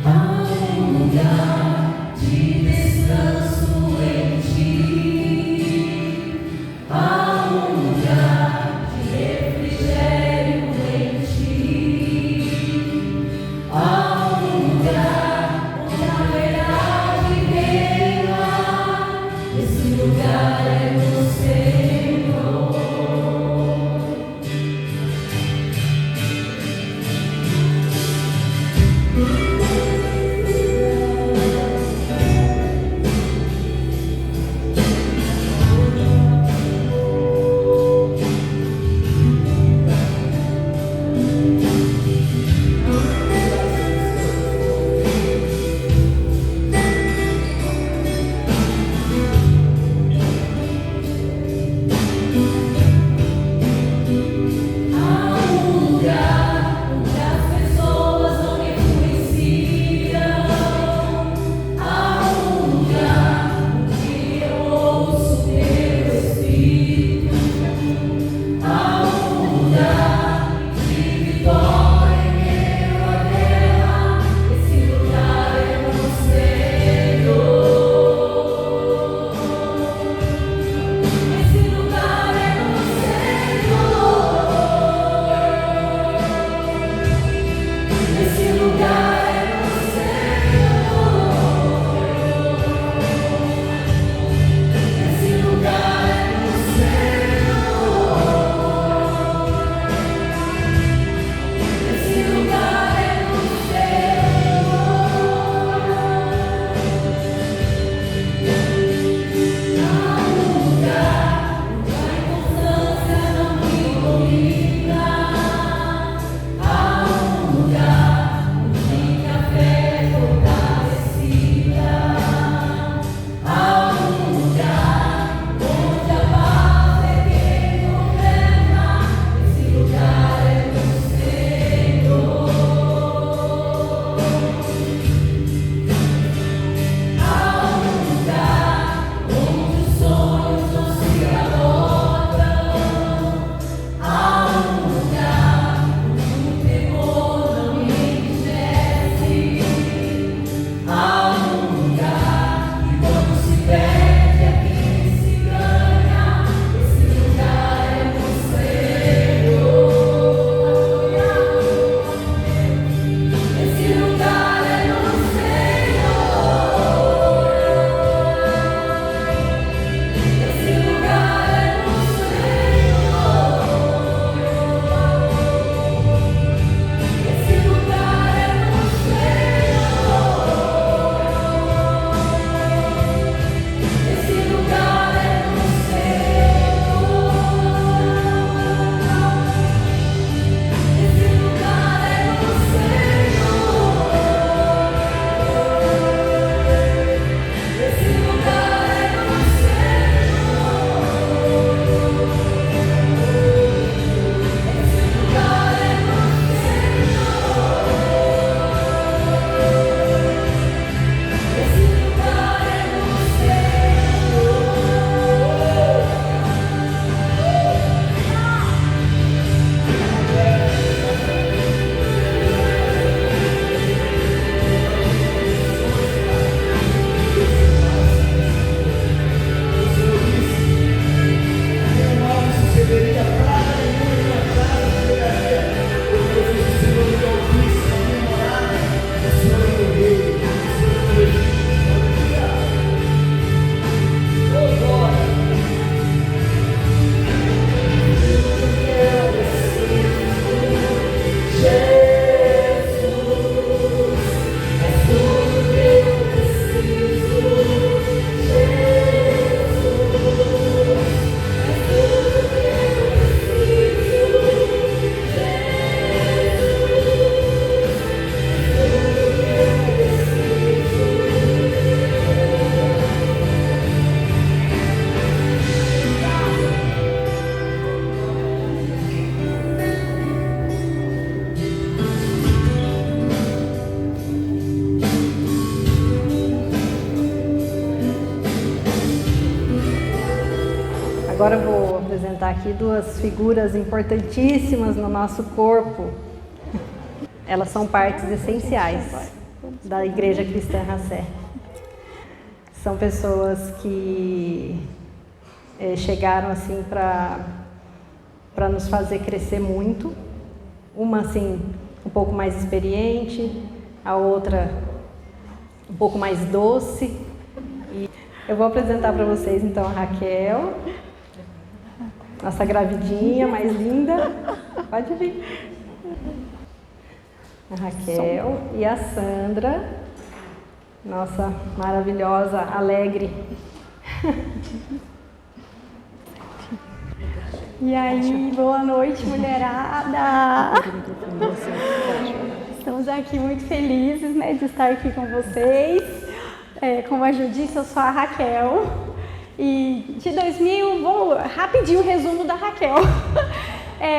Há um lugar de descanso em ti. Agora eu vou apresentar aqui duas figuras importantíssimas no nosso corpo. Elas são partes essenciais da Igreja Cristã Racé. São pessoas que chegaram assim para nos fazer crescer muito. Uma assim um pouco mais experiente, a outra um pouco mais doce. E eu vou apresentar para vocês então a Raquel, nossa gravidinha mais linda. Pode vir. A Raquel e a Sandra, nossa maravilhosa, alegre. E aí, boa noite, mulherada! Estamos aqui muito felizes, né, de estar aqui com vocês. Como a Ju disse, eu sou a Raquel. E de 2000, vou rapidinho o resumo da Raquel.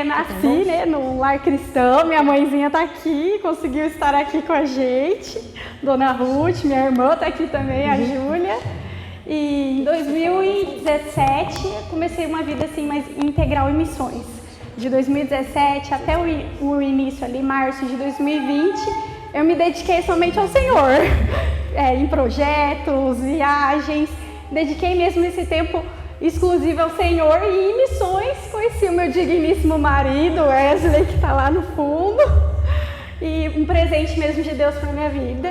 Nasci, né, num lar cristão, minha mãezinha tá aqui, conseguiu estar aqui com a gente. Dona Ruth, minha irmã tá aqui também, a Júlia. E em 2017 comecei uma vida assim mais integral em missões. De 2017 até o início ali, março de 2020, eu me dediquei somente ao Senhor. Em projetos, viagens, dediquei mesmo esse tempo exclusivo ao Senhor e em missões conheci o meu digníssimo marido, Wesley, que está lá no fundo, e um presente mesmo de Deus para minha vida.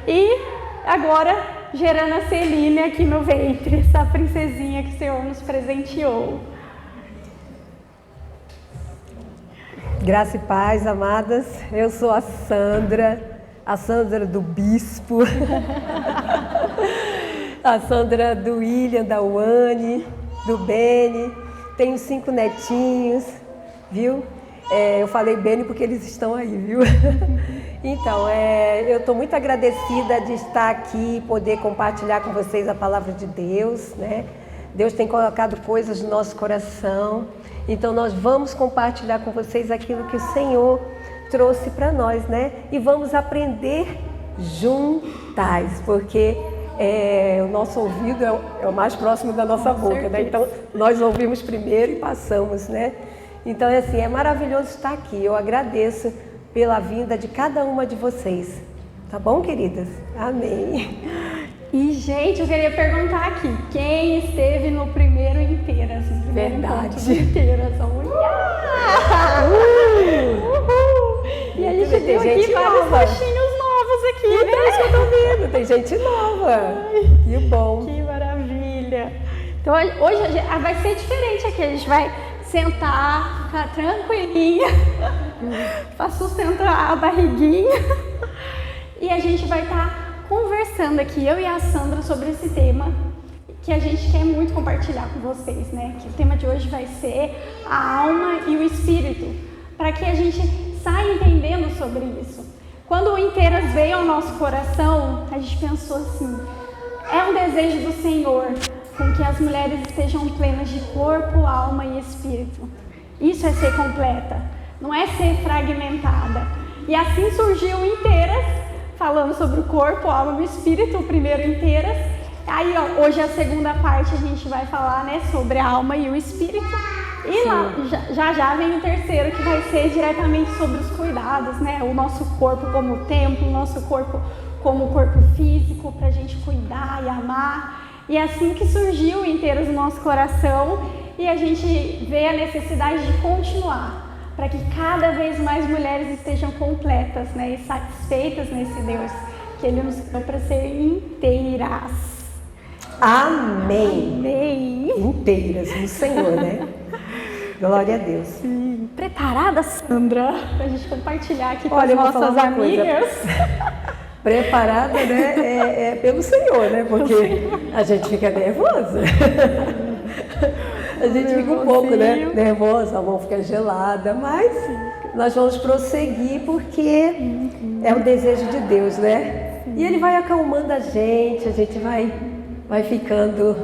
E agora gerando a Celine aqui no ventre, essa princesinha que o Senhor nos presenteou. Graça e paz, amadas. Eu sou a Sandra do Bispo, a Sandra do William, da Uane, do Beni. Tenho 5 netinhos, viu? Eu falei Beni porque eles estão aí, viu? Então, eu estou muito agradecida de estar aqui e poder compartilhar com vocês a palavra de Deus, né? Deus tem colocado coisas no nosso coração, então nós vamos compartilhar com vocês aquilo que o Senhor trouxe para nós, né? E vamos aprender juntas, porque o nosso ouvido é o mais próximo da nossa boca, né? Então nós ouvimos primeiro e passamos, né? Então é maravilhoso estar aqui. Eu agradeço pela vinda de cada uma de vocês. Tá bom, queridas? Amém. E, gente, eu queria perguntar aqui, quem esteve no primeiro Inteiras? Verdade. Inteiras, E a gente tem aqui vários rostinhos novos aqui, né? É isso que eu tô vendo, tem gente nova. Ai, que bom. Que maravilha. Então, hoje vai ser diferente aqui, a gente vai sentar, ficar tranquilinha, para sustentar a barriguinha. E a gente vai estar conversando aqui, eu e a Sandra, sobre esse tema que a gente quer muito compartilhar com vocês, né? Que o tema de hoje vai ser a alma e o espírito, para que a gente saia entendendo sobre isso. Quando o Inteiras veio ao nosso coração, a gente pensou assim, é um desejo do Senhor com que as mulheres estejam plenas de corpo, alma e espírito. Isso é ser completa, não é ser fragmentada. E assim surgiu o Inteiras, falando sobre o corpo, a alma e o espírito, o primeiro Inteiras. Aí hoje a segunda parte a gente vai falar, né, sobre a alma e o espírito. E lá, já vem o terceiro, que vai ser diretamente sobre os cuidados, né? O nosso corpo como templo, o nosso corpo como corpo físico, para a gente cuidar e amar. E assim que surgiu o Inteiras no nosso coração, e a gente vê a necessidade de continuar, para que cada vez mais mulheres estejam completas, né, e satisfeitas nesse Deus que Ele nos criou para ser inteiras. Amém. Amém. Inteiras no Senhor, né? Glória a Deus. Sim. Preparada, Sandra, para a gente compartilhar aqui com as nossas amigas? Preparada, né? Pelo Senhor, né? Porque a gente fica nervosa. A gente fica um pouco, né, nervosa, a mão fica gelada, mas nós vamos prosseguir porque é o desejo de Deus, né? E Ele vai acalmando a gente vai ficando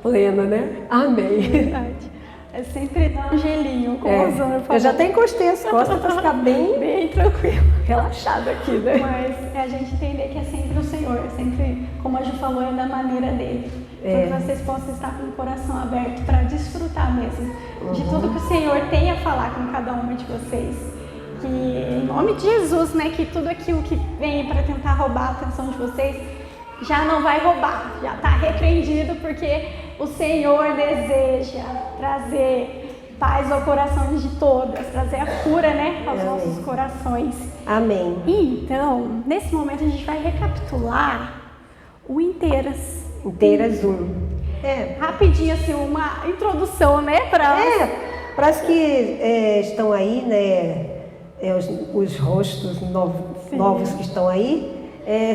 plena, né? Amém. Verdade. É sempre dar um gelinho com a Sandra. Eu já até encostei as costas para ficar bem tranquilo, relaxada aqui, né? Mas é a gente entender que é sempre o Senhor, é sempre, como a Ju falou, é da maneira dele. Todas as vocês possam estar com o coração aberto para desfrutar mesmo de tudo que o Senhor tem a falar com cada uma de vocês. Que em nome de Jesus, né, que tudo aquilo que vem para tentar roubar a atenção de vocês já não vai roubar, já está repreendido, porque o Senhor deseja trazer paz ao coração de todas, trazer a cura, né, aos nossos corações. Amém. Então, nesse momento a gente vai recapitular o Inteiras. Inteiras 1. Rapidinho, assim, uma introdução, né, para as que estão aí, né, os rostos novos que estão aí,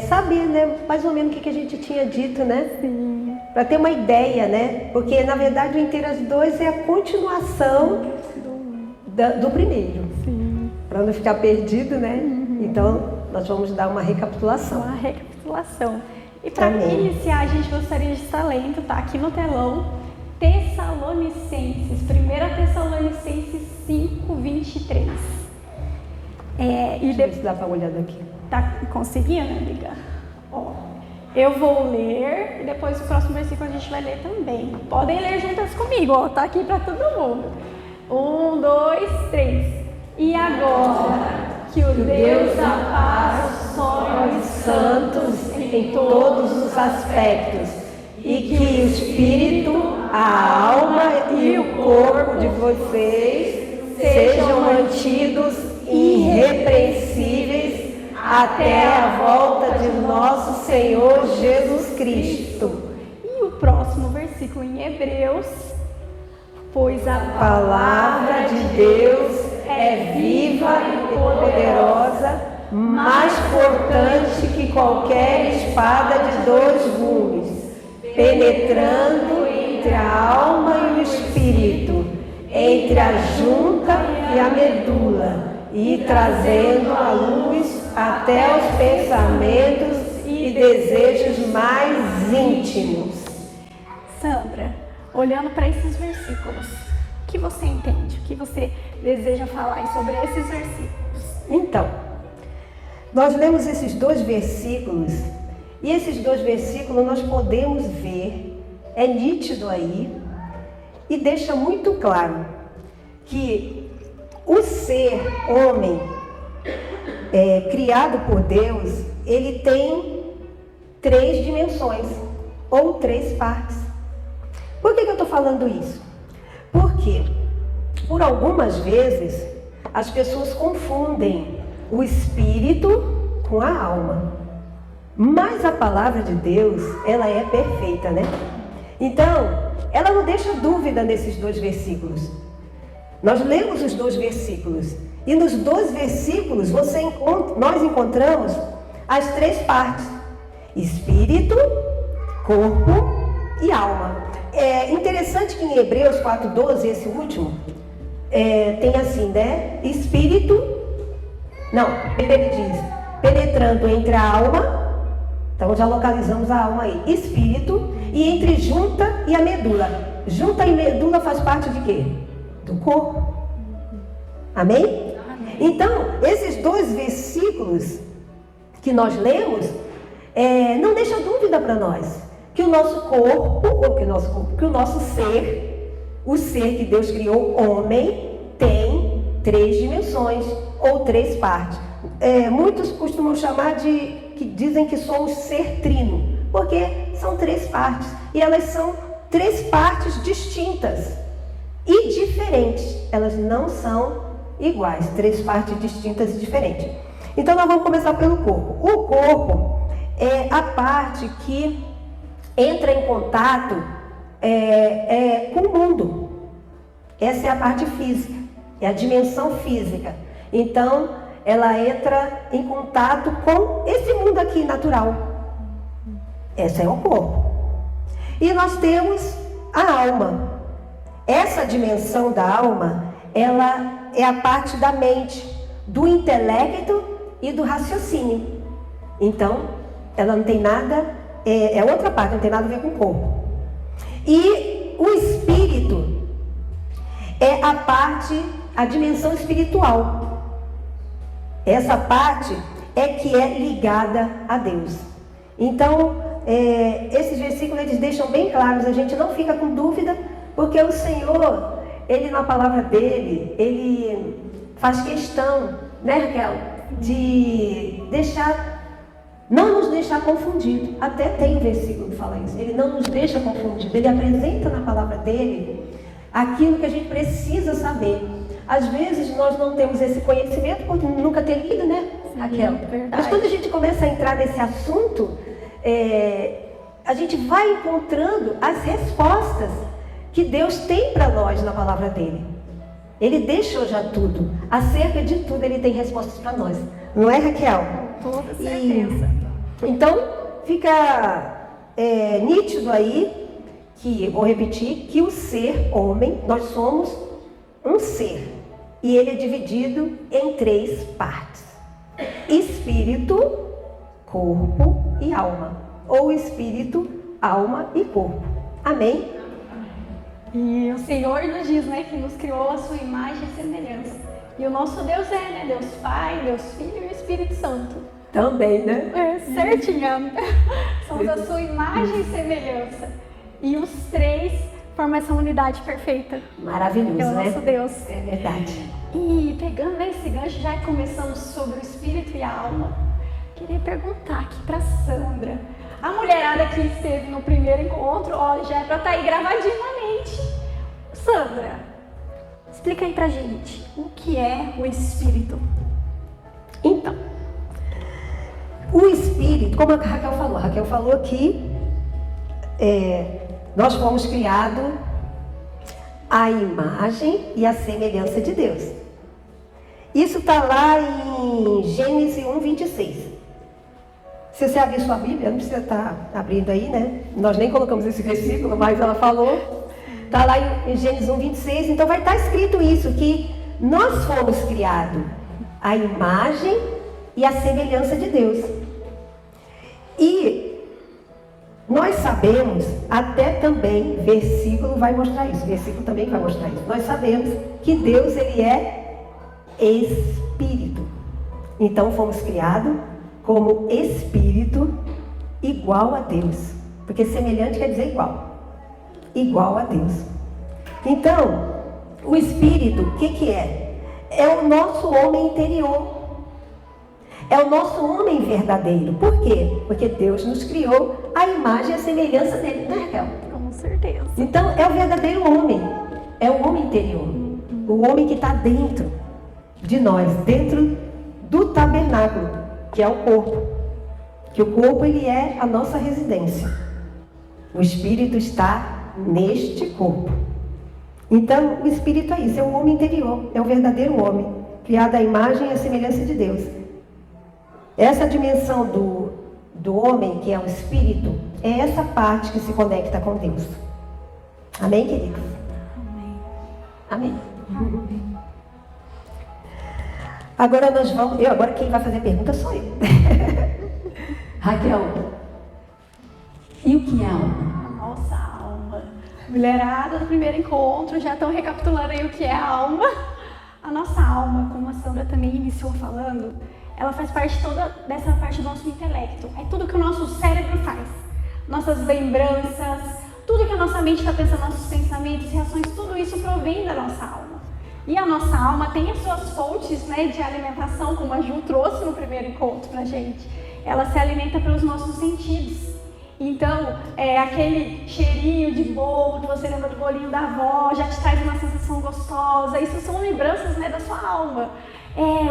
saber, né, mais ou menos o que a gente tinha dito, né? Sim. Para ter uma ideia, né? Porque, na verdade, o Inteiras 2 é a continuação do primeiro. Sim. Para não ficar perdido, né? Então, nós vamos dar uma recapitulação. Uma recapitulação. E para iniciar, a gente gostaria de estar lendo, tá? Aqui no telão, Tessalonicenses, 1 Tessalonicenses 5, 23. Deixa eu ver se dá para uma olhada aqui. Tá conseguindo, amiga? Ó, eu vou ler e depois o próximo versículo a gente vai ler também. Podem ler juntas comigo, ó, tá aqui para todo mundo. 1, 2, 3. E agora, que o Deus da paz sonhe os santos em todos os aspectos, e que o espírito, a alma e o corpo de vocês sejam mantidos irrepreensíveis até a volta de nosso Senhor Jesus Cristo. E o próximo versículo em Hebreus: pois a palavra de Deus é viva e poderosa, mais cortante que qualquer espada de 2 gumes, penetrando entre a alma e o espírito, entre a junta e a medula, e trazendo à luz até os pensamentos e desejos mais íntimos. Sandra, olhando para esses versículos, o que você entende? O que você deseja falar sobre esses versículos? Então, nós lemos esses 2 versículos, e esses 2 versículos nós podemos ver, é nítido aí, e deixa muito claro que o ser homem criado por Deus, ele tem 3 dimensões, ou 3 partes. Por que eu estou falando isso? Porque, por algumas vezes, as pessoas confundem o espírito com a alma. Mas a palavra de Deus, ela é perfeita, né? Então, ela não deixa dúvida nesses 2 versículos. Nós lemos os 2 versículos, e nos 2 versículos nós encontramos as 3 partes: espírito, corpo e alma. É interessante que em Hebreus 4:12, esse último, tem assim, né? Espírito, não, ele diz, penetrando entre a alma, então já localizamos a alma aí, espírito, e entre junta e a medula. Junta e medula faz parte de quê? Do corpo. Amém? Então, esses 2 versículos que nós lemos, não deixa dúvida para nós que o nosso corpo, que o nosso ser, o ser que Deus criou, homem, tem 3 dimensões ou 3 partes. Muitos costumam chamar que dizem que somos ser trino, porque são 3 partes, e elas são 3 partes distintas e diferentes. Elas não são iguais, 3 partes distintas e diferentes. Então nós vamos começar pelo corpo. O corpo é a parte que entra em contato com o mundo. Essa é a parte física, é a dimensão física. Então, ela entra em contato com esse mundo aqui natural. Esse é o corpo. E nós temos a alma. Essa dimensão da alma, ela é a parte da mente, do intelecto e do raciocínio. Então, ela não tem nada, é outra parte, não tem nada a ver com o corpo. E o espírito é a dimensão espiritual. Essa parte é que é ligada a Deus. Então, esses versículos eles deixam bem claros, a gente não fica com dúvida, porque o Senhor, Ele na palavra dEle, Ele faz questão, né, Raquel, de não nos deixar confundido. Até tem um versículo que fala isso, Ele não nos deixa confundido, Ele apresenta na palavra dEle aquilo que a gente precisa saber. Às vezes nós não temos esse conhecimento por nunca ter lido, né, Raquel? Mas quando a gente começa a entrar nesse assunto, a gente vai encontrando as respostas que Deus tem para nós na palavra dele. Ele deixou já tudo. Acerca de tudo ele tem respostas para nós. Não é, Raquel? Com toda certeza. Então, fica nítido aí que, vou repetir, que o ser homem, nós somos um ser. E ele é dividido em 3 partes: espírito, corpo e alma. Ou espírito, alma e corpo. Amém? E o Senhor nos diz, né, que nos criou a sua imagem e semelhança. E o nosso Deus né, Deus Pai, Deus Filho e o Espírito Santo. Também, né? Certinho. Somos a sua imagem e semelhança. E os 3 formam essa unidade perfeita. Maravilhoso, que é o né? nosso Deus. É verdade. E pegando esse gancho, já começamos sobre o espírito e a alma, queria perguntar aqui para Sandra. A mulherada que esteve no primeiro encontro, ó, já é para estar aí gravadinho na mente. Sandra, explica aí pra gente, o que é o espírito? Então, o espírito, como a Raquel falou que nós fomos criados à imagem e à semelhança de Deus. Isso está lá em Gênesis 1:26. Se você abrir sua Bíblia, não precisa estar abrindo aí, né? Nós nem colocamos esse versículo, mas ela falou. Está lá em Gênesis 1:26, então vai estar escrito isso, que nós fomos criados à imagem e à semelhança de Deus. E nós sabemos, até também, versículo vai mostrar isso, versículo também vai mostrar isso. Nós sabemos que Deus, ele é espírito. Então fomos criados como espírito igual a Deus. Porque semelhante quer dizer igual. Igual a Deus. Então, o espírito, o que é? É o nosso homem interior. É o nosso homem verdadeiro. Por quê? Porque Deus nos criou à imagem e à semelhança dele, não é, Raquel? Com certeza. Então, é o verdadeiro homem. É o homem interior. O homem que está dentro de nós, dentro do tabernáculo, que é o corpo. Que o corpo, ele é a nossa residência. O espírito está neste corpo. Então, o espírito é isso, é o homem interior, é o verdadeiro homem, criado à imagem e à semelhança de Deus. Essa dimensão do homem, que é o espírito, é essa parte que se conecta com Deus. Amém, queridos? Amém. Amém. Agora nós vamos... Agora quem vai fazer pergunta sou eu. Raquel, e o que é alma? A nossa alma. Mulherada do primeiro encontro, já estão recapitulando aí o que é a alma. A nossa alma, como a Sandra também iniciou falando, ela faz parte toda dessa parte do nosso intelecto. É tudo que o nosso cérebro faz. Nossas lembranças, tudo que a nossa mente está pensando, nossos pensamentos, reações, tudo isso provém da nossa alma. E a nossa alma tem as suas fontes, né, de alimentação, como a Ju trouxe no primeiro encontro pra gente. Ela se alimenta pelos nossos sentidos. Então, aquele cheirinho de bolo, que você lembra do bolinho da avó, já te traz uma sensação gostosa. Isso são lembranças, né, da sua alma.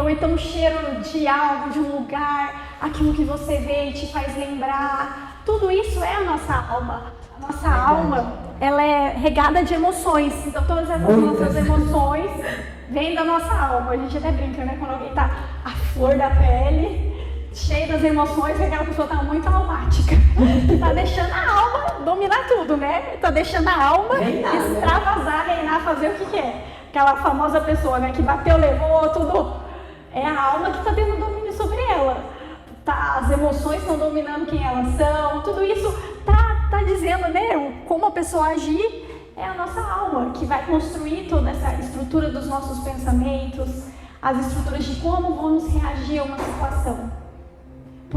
Ou então o cheiro de algo, de um lugar, aquilo que você vê e te faz lembrar. Tudo isso é a nossa alma. A nossa alma, ela é regada de emoções. Então todas essas nossas emoções vêm da nossa alma. A gente até brinca, né? Quando alguém está à flor da pele, cheia das emoções, que aquela pessoa está muito almática. Está deixando a alma dominar tudo, né? Está deixando a alma extravasar, reinar, fazer o que quer. Aquela famosa pessoa, né, que bateu, levou, tudo. É a alma que está tendo domínio sobre ela. As emoções estão dominando quem elas são. Tudo isso tá dizendo, né, como a pessoa agir. É a nossa alma que vai construir toda essa estrutura dos nossos pensamentos, as estruturas de como vamos reagir a uma situação.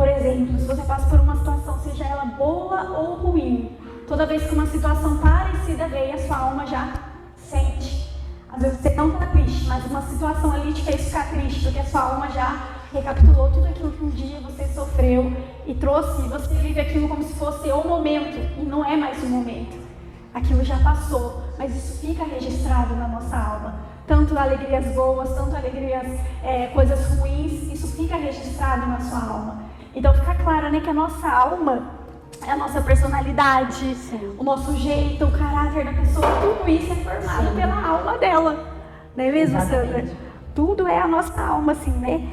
por exemplo, se você passa por uma situação, seja ela boa ou ruim, toda vez que uma situação parecida vem, a sua alma já sente. Às vezes você não está triste, mas uma situação ali te fez ficar triste, porque a sua alma já recapitulou tudo aquilo que um dia você sofreu e trouxe, e você vive aquilo como se fosse o momento, e não é mais o momento. Aquilo já passou, mas isso fica registrado na nossa alma. Tanto alegrias boas, tanto alegrias, coisas ruins, isso fica registrado na sua alma. Então fica claro, né, que a nossa alma é a nossa personalidade, o nosso jeito, o caráter da pessoa, tudo isso é formado pela alma dela. Não é mesmo, Sandra? Tudo é a nossa alma, assim, né?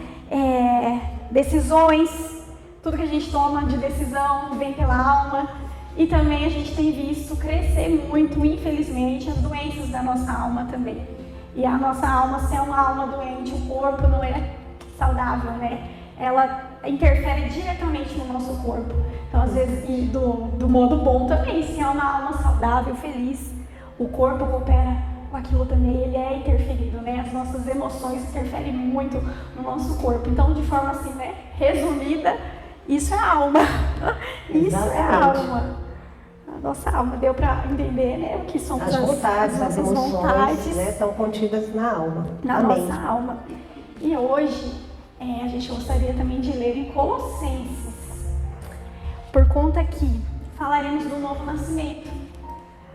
Decisões, tudo que a gente toma de decisão vem pela alma. E também a gente tem visto crescer muito, infelizmente, as doenças da nossa alma também. E a nossa alma, se é uma alma doente, o corpo não é saudável, né? Ela interfere diretamente no nosso corpo. Então, às vezes, e do modo bom também, se é uma alma saudável, feliz, o corpo coopera com aquilo também, ele é interferido, né? As nossas emoções interferem muito no nosso corpo. Então, de forma assim, né, resumida, isso é a alma. Isso é a alma. A nossa alma, deu para entender, né, o que são as vontades, as emoções, vontades, né, estão contidas na alma. Na Amém. nossa alma. E hoje, a gente gostaria também de ler em Colossenses, por conta que falaremos do novo nascimento.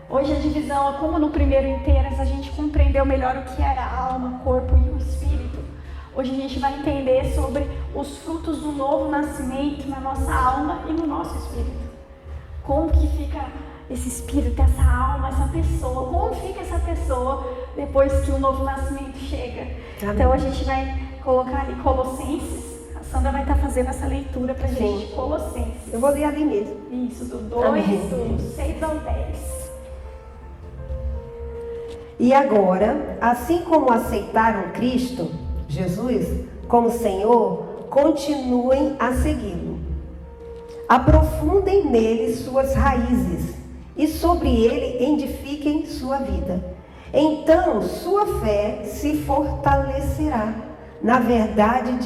Hoje a divisão, como no primeiro inteiras, a gente compreendeu melhor o que era a alma, o corpo e o espírito. Hoje a gente vai entender sobre os frutos do novo nascimento na nossa alma e no nosso espírito. Como que fica esse espírito, essa alma, essa pessoa, como fica essa pessoa depois que o novo nascimento chega. Amém. Então a gente vai colocar ali Colossenses, a Sandra vai estar fazendo essa leitura pra gente, Colossenses. Eu vou ler ali mesmo. Isso, do 2, do 6 ao 10. E agora, assim como aceitaram Cristo, Jesus, como Senhor, continuem a segui-lo. Aprofundem nele suas raízes e sobre ele edifiquem sua vida. Então sua fé se fortalecerá na verdade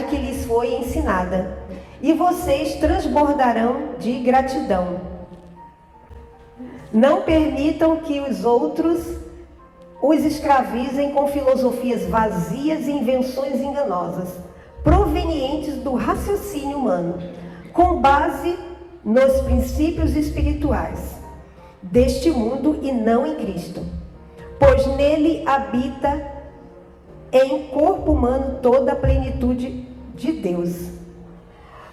que lhes foi ensinada, e vocês transbordarão de gratidão. Não permitam que os outros os escravizem com filosofias vazias e invenções enganosas, provenientes do raciocínio humano, com base nos princípios espirituais deste mundo e não em Cristo, pois nele habita em corpo humano toda a plenitude de Deus.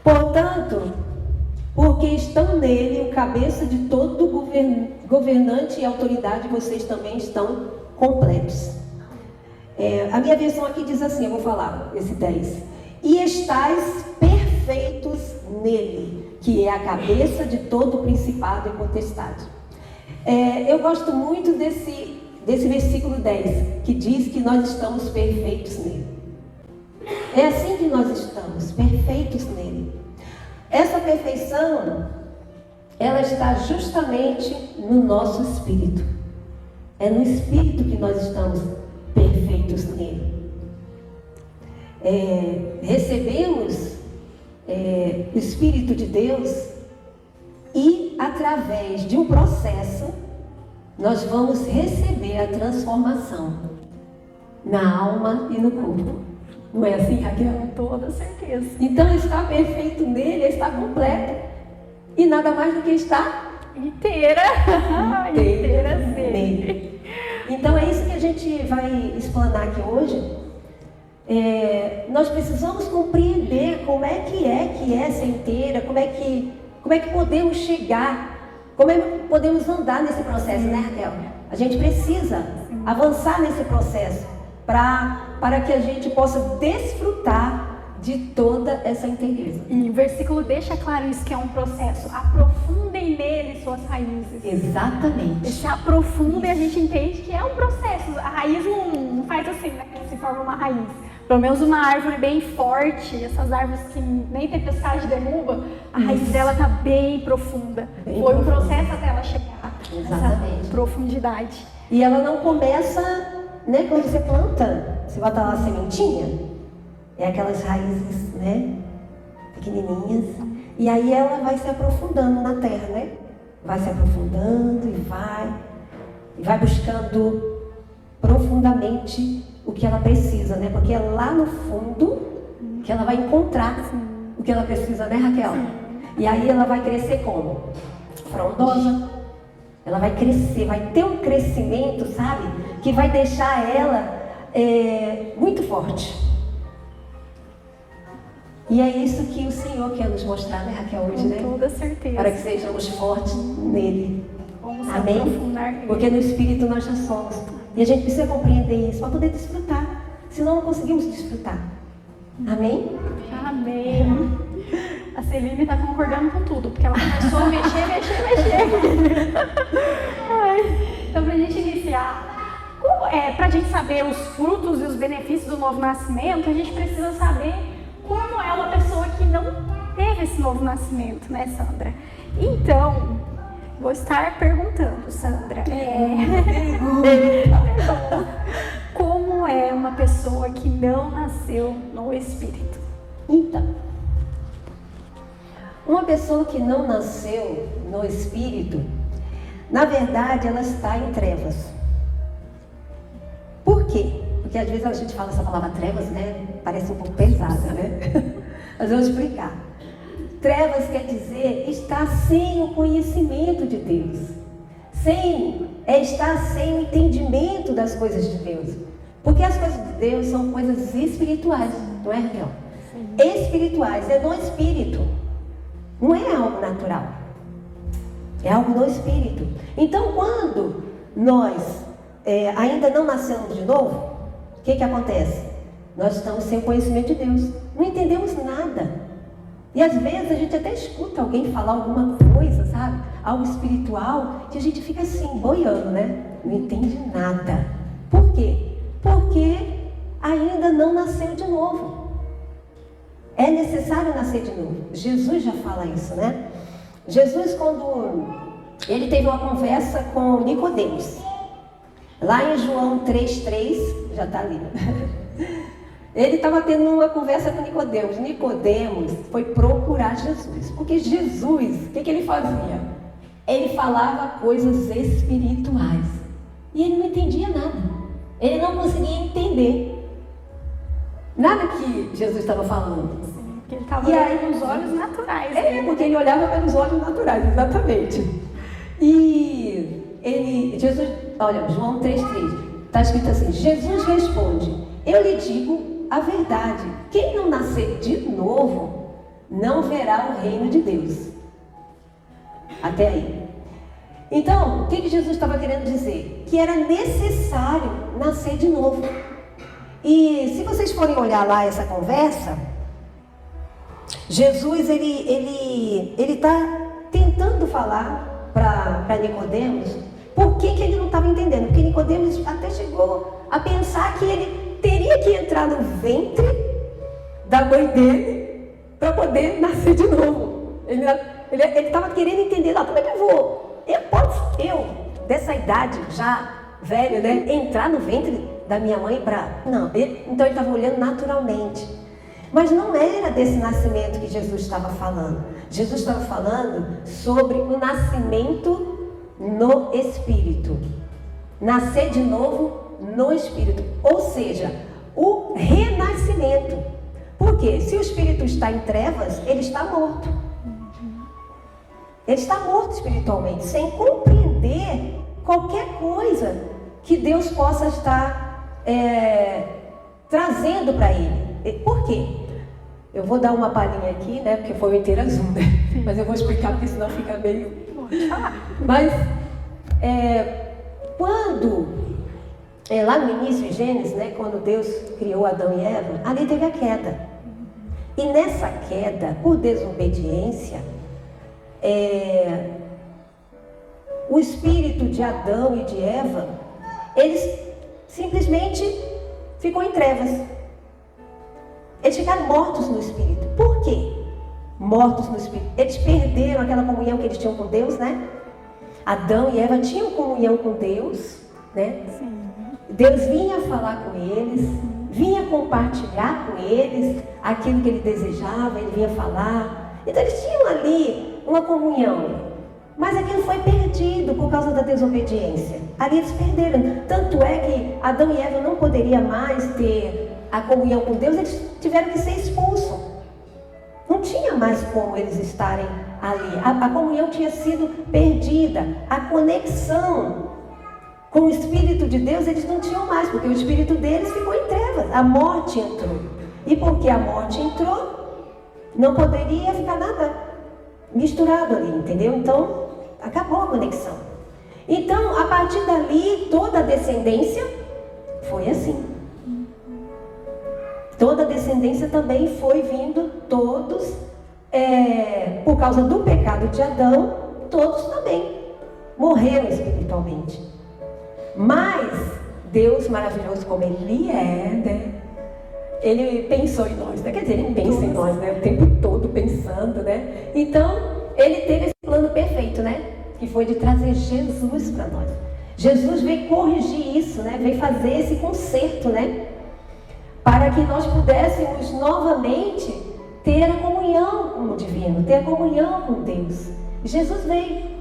Portanto, porque estão nele, o cabeça de todo governante e autoridade, vocês também estão completos. A minha versão aqui diz assim, eu vou falar esse 10. E estais perfeitos nele, que é a cabeça de todo principado e potestade. Eu gosto muito desse versículo 10, que diz que nós estamos perfeitos nele. É assim que nós estamos, perfeitos nele. Essa perfeição, ela está justamente no nosso espírito. É no espírito que nós estamos perfeitos nele. Recebemos o Espírito de Deus e, através de um processo, nós vamos receber a transformação na alma e no corpo. Não é assim, Raquel? Com toda certeza. Então, estar perfeito nele, está completo. E nada mais do que estar inteira nele. Então, é isso que a gente vai explanar aqui hoje. Nós precisamos compreender como é que é ser inteira, como é que podemos chegar, como é que podemos andar nesse processo, né, Raquel? A gente precisa avançar nesse processo para que a gente possa desfrutar de toda essa inteireza. E o versículo deixa claro isso, que é um processo. Aprofundem nele suas raízes. Exatamente. Se aprofunda e a gente entende que é um processo. A raiz não faz assim, né? Se forma uma raiz. Pelo menos uma árvore bem forte, essas árvores que nem tempestade derruba, a raiz dela está bem profunda. Foi um processo até ela chegar. Exatamente. Essa profundidade. E ela não começa, né, quando você planta, você bota lá a sementinha, É aquelas raízes, né? Pequenininhas. E aí ela vai se aprofundando na terra, né? Vai se aprofundando e vai buscando profundamente o que ela precisa, né? Porque é lá no fundo que ela vai encontrar o que ela precisa, né, Raquel? E aí ela vai crescer como? Frondosa. Ela vai crescer, vai ter um crescimento, sabe? Que vai deixar ela muito forte. E é isso que o Senhor quer nos mostrar, né, Raquel, hoje, né? Com toda certeza. Para que sejamos fortes nele. Vamos Amém? aprofundar nele. Porque no Espírito nós já somos. E a gente precisa compreender isso para poder desfrutar. Senão não conseguimos desfrutar. Amém? Amém. A Celine está concordando com tudo, porque ela começou a mexer. Ai. Então, para a gente iniciar, para a gente saber os frutos e os benefícios do novo nascimento, a gente precisa saber como é uma pessoa que não teve esse novo nascimento, né, Sandra? Então, vou estar perguntando, Sandra, como é uma pessoa que não nasceu no Espírito? Então, uma pessoa que não nasceu no Espírito, na verdade, ela está em trevas. Por quê? Porque às vezes a gente fala essa palavra trevas, né? Parece um pouco pesada, né? Mas eu vou explicar. Trevas quer dizer estar sem o conhecimento de Deus. Estar sem o entendimento das coisas de Deus. Porque as coisas de Deus são coisas espirituais, não é, Raquel? Espirituais, é no Espírito. Não é algo natural. É algo no Espírito. Então, quando nós ainda não nascemos de novo, o que acontece? Nós estamos sem o conhecimento de Deus. Não entendemos nada. E às vezes a gente até escuta alguém falar alguma coisa, sabe? Algo espiritual, que a gente fica assim, boiando, né? Não entende nada. Por quê? Porque ainda não nasceu de novo. É necessário nascer de novo. Jesus já fala isso, né? Jesus, quando ele teve uma conversa com Nicodemos, lá em João 3,3, já está ali. Ele estava tendo uma conversa com Nicodemos. Nicodemos foi procurar Jesus. Porque Jesus, o que ele fazia? Ele falava coisas espirituais. E ele não entendia nada. Ele não conseguia entender nada que Jesus estava falando. Sim, porque ele estava olhando com os olhos naturais. Porque ele olhava pelos olhos naturais, exatamente. E Jesus, olha, João 3,3, está escrito assim: Jesus responde: eu lhe digo a verdade, quem não nascer de novo não verá o reino de Deus. Até aí. Então, o que Jesus estava querendo dizer? Que era necessário nascer de novo. E se vocês forem olhar lá essa conversa, Jesus ele está tentando falar para Nicodemos por que ele não estava entendendo. Porque Nicodemos até chegou a pensar que ele teria que entrar no ventre da mãe dele para poder nascer de novo. Ele estava querendo entender, como é que eu vou? Eu, dessa idade já velha, né? Entrar no ventre da minha mãe para... Não, então ele estava olhando naturalmente. Mas não era desse nascimento que Jesus estava falando. Jesus estava falando sobre o nascimento no Espírito. Nascer de novo no Espírito, ou seja, o renascimento. Porque se o Espírito está em trevas, ele está morto. Ele está morto espiritualmente, sem compreender qualquer coisa que Deus possa estar trazendo para ele. Por quê? Eu vou dar uma palhinha aqui, né? Porque foi o inteiro azul, né? Mas eu vou explicar porque senão fica meio... Mas quando... lá no início, em Gênesis, né, quando Deus criou Adão e Eva, ali teve a queda. E nessa queda, por desobediência, o espírito de Adão e de Eva, eles simplesmente ficou em trevas. Eles ficaram mortos no espírito. Por quê? Mortos no espírito. Eles perderam aquela comunhão que eles tinham com Deus, né? Adão e Eva tinham comunhão com Deus, né? Sim. Deus vinha falar com eles, vinha compartilhar com eles aquilo que ele desejava, ele vinha falar. Então eles tinham ali uma comunhão. Mas aquilo foi perdido por causa da desobediência. Ali eles perderam. Tanto é que Adão e Eva não poderiam mais ter a comunhão com Deus, eles tiveram que ser expulsos. Não tinha mais como eles estarem ali. A comunhão tinha sido perdida. A conexão com o Espírito de Deus eles não tinham mais, porque o Espírito deles ficou em trevas. A morte entrou. E porque a morte entrou, não poderia ficar nada misturado ali, entendeu? Então, acabou a conexão. Então, a partir dali, toda a descendência foi assim. Toda a descendência também foi vindo, todos, por causa do pecado de Adão, todos também morreram espiritualmente. Mas, Deus maravilhoso como Ele é, né? Ele pensou em nós, né? Quer dizer, Ele pensa em nós, né? O tempo todo pensando, né? Então, Ele teve esse plano perfeito, né? Que foi de trazer Jesus para nós. Jesus veio corrigir isso, né? Veio fazer esse conserto, né? Para que nós pudéssemos novamente ter a comunhão com o divino, ter a comunhão com Deus. Jesus veio.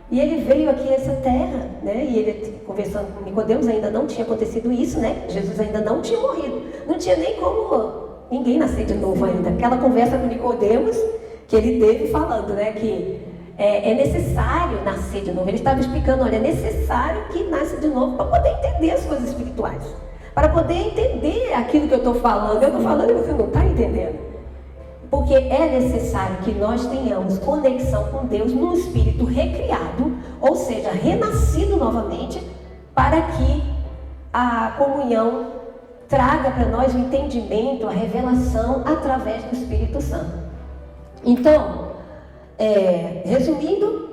E Ele veio aqui a essa terra, né? E Ele, conversando com Nicodemos, ainda não tinha acontecido isso, né? Jesus ainda não tinha morrido. Não tinha nem como ninguém nascer de novo ainda. Aquela conversa com Nicodemos que Ele teve falando, né? Que é necessário nascer de novo. Ele estava explicando, olha, é necessário que nasça de novo para poder entender as coisas espirituais. Para poder entender aquilo que eu estou falando. Eu estou falando e você não está entendendo. Porque é necessário que nós tenhamos conexão com Deus num espírito recriado, ou seja, renascido novamente, para que a comunhão traga para nós o entendimento, a revelação através do Espírito Santo. Então, resumindo,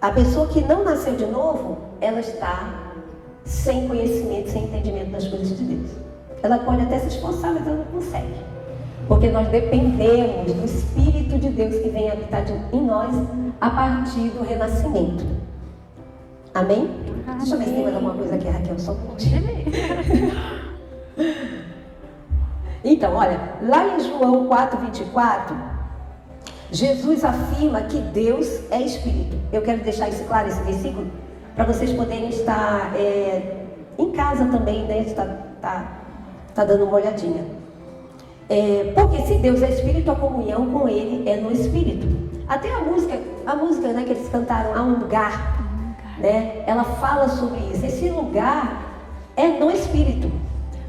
a pessoa que não nasceu de novo, ela está sem conhecimento, sem entendimento das coisas de Deus. Ela pode até se esforçar, mas ela não consegue. Porque nós dependemos do Espírito de Deus que vem habitar em nós a partir do renascimento. Amém? Deixa eu ver se tem mais alguma coisa aqui, Raquel, só um pouquinho. Então, olha, lá em João 4:24, Jesus afirma que Deus é Espírito. Eu quero deixar isso claro, esse versículo, para vocês poderem estar em casa também, né? Está dando uma olhadinha. Porque se Deus é Espírito, a comunhão com Ele é no Espírito. Até a música, né, que eles cantaram, Há um Lugar, né? Ela fala sobre isso. Esse lugar é no Espírito.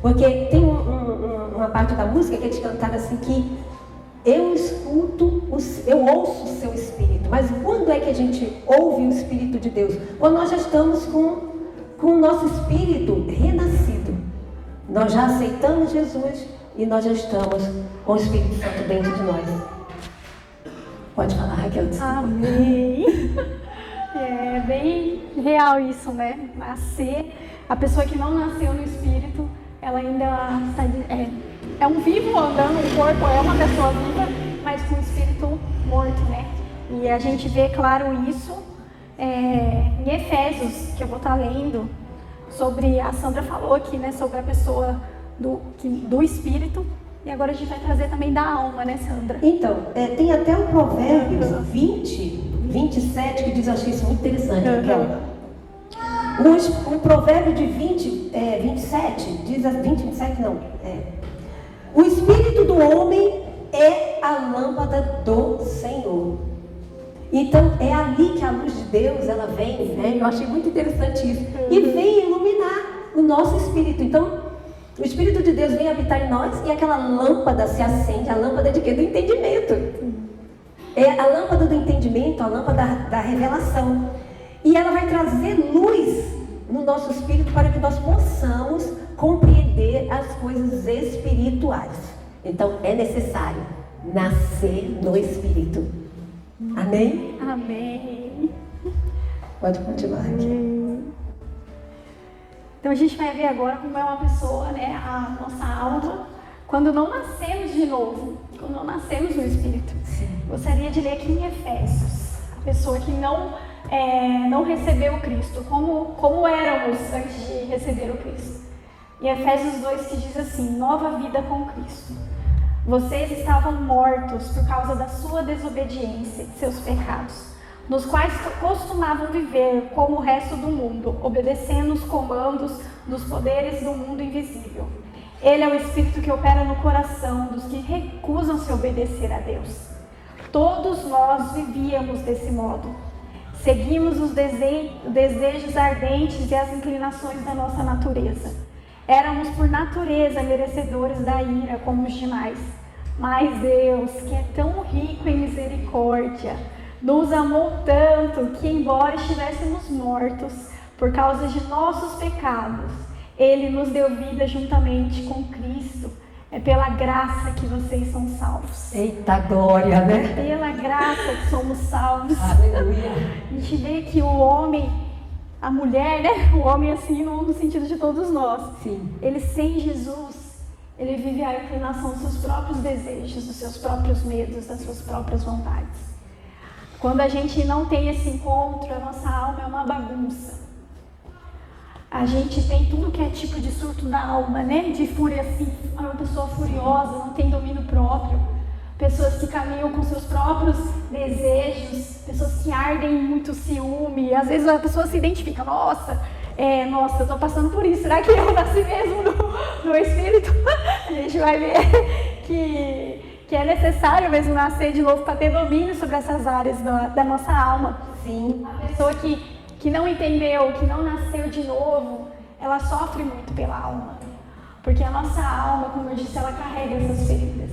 Porque tem uma parte da música que eles cantaram assim que eu ouço o seu Espírito. Mas quando é que a gente ouve o Espírito de Deus? Quando nós já estamos com o nosso Espírito renascido. Nós já aceitamos Jesus e nós já estamos com o Espírito Santo dentro de nós. Pode falar, Raquel. Desculpa. Amém. É bem real isso, né? Nascer, a pessoa que não nasceu no Espírito, ela ainda está é um vivo andando, o corpo é uma pessoa viva, mas com o Espírito morto, né? E a gente vê claro isso em Efésios, que eu vou estar lendo, sobre, a Sandra falou aqui, né, sobre a pessoa do Espírito, e agora a gente vai trazer também da alma, né, Sandra? Então, tem até um Provérbios 27, que diz, eu achei isso muito interessante, Raquel. O provérbio de 27, diz, 27 não, o Espírito do homem é a lâmpada do Senhor. Então, é ali que a luz de Deus, ela vem, né? Eu achei muito interessante isso. E vem iluminar o nosso espírito. Então, o Espírito de Deus vem habitar em nós e aquela lâmpada se acende. A lâmpada de quê? Do entendimento. É a lâmpada do entendimento, a lâmpada da revelação. E ela vai trazer luz no nosso espírito para que nós possamos compreender as coisas espirituais. Então, é necessário nascer no Espírito. Amém? Amém. Pode continuar aqui. Então a gente vai ver agora como é uma pessoa, né, a nossa alma, quando não nascemos de novo, quando não nascemos no Espírito. Sim. Gostaria de ler aqui em Efésios, a pessoa que não recebeu o Cristo, como éramos antes de receber o Cristo. Em Efésios 2 que diz assim: nova vida com Cristo. Vocês estavam mortos por causa da sua desobediência, de seus pecados, nos quais costumavam viver como o resto do mundo, obedecendo os comandos dos poderes do mundo invisível. Ele é o Espírito que opera no coração dos que recusam se obedecer a Deus. Todos nós vivíamos desse modo. Seguimos os desejos ardentes e as inclinações da nossa natureza. Éramos por natureza merecedores da ira como os demais. Mas Deus, que é tão rico em misericórdia, nos amou tanto que, embora estivéssemos mortos por causa de nossos pecados, Ele nos deu vida juntamente com Cristo. É pela graça que vocês são salvos. Eita glória, né? Pela graça que somos salvos. Aleluia. A gente vê que o homem, a mulher, né? O homem assim no sentido de todos nós. Sim. Ele sem Jesus, ele vive a inclinação dos seus próprios desejos, dos seus próprios medos, das suas próprias vontades. Quando a gente não tem esse encontro, a nossa alma é uma bagunça. A gente tem tudo que é tipo de surto da alma, né? De fúria assim, uma pessoa furiosa, não tem domínio próprio. Pessoas que caminham com seus próprios desejos, pessoas que ardem em muito ciúme. Às vezes a pessoa se identifica, nossa, eu tô passando por isso, será que eu nasci mesmo no espírito? A gente vai ver que é necessário mesmo nascer de novo para ter domínio sobre essas áreas da nossa alma. Sim. A pessoa que não entendeu, que não nasceu de novo, ela sofre muito pela alma. Porque a nossa alma, como eu disse, ela carrega essas feridas.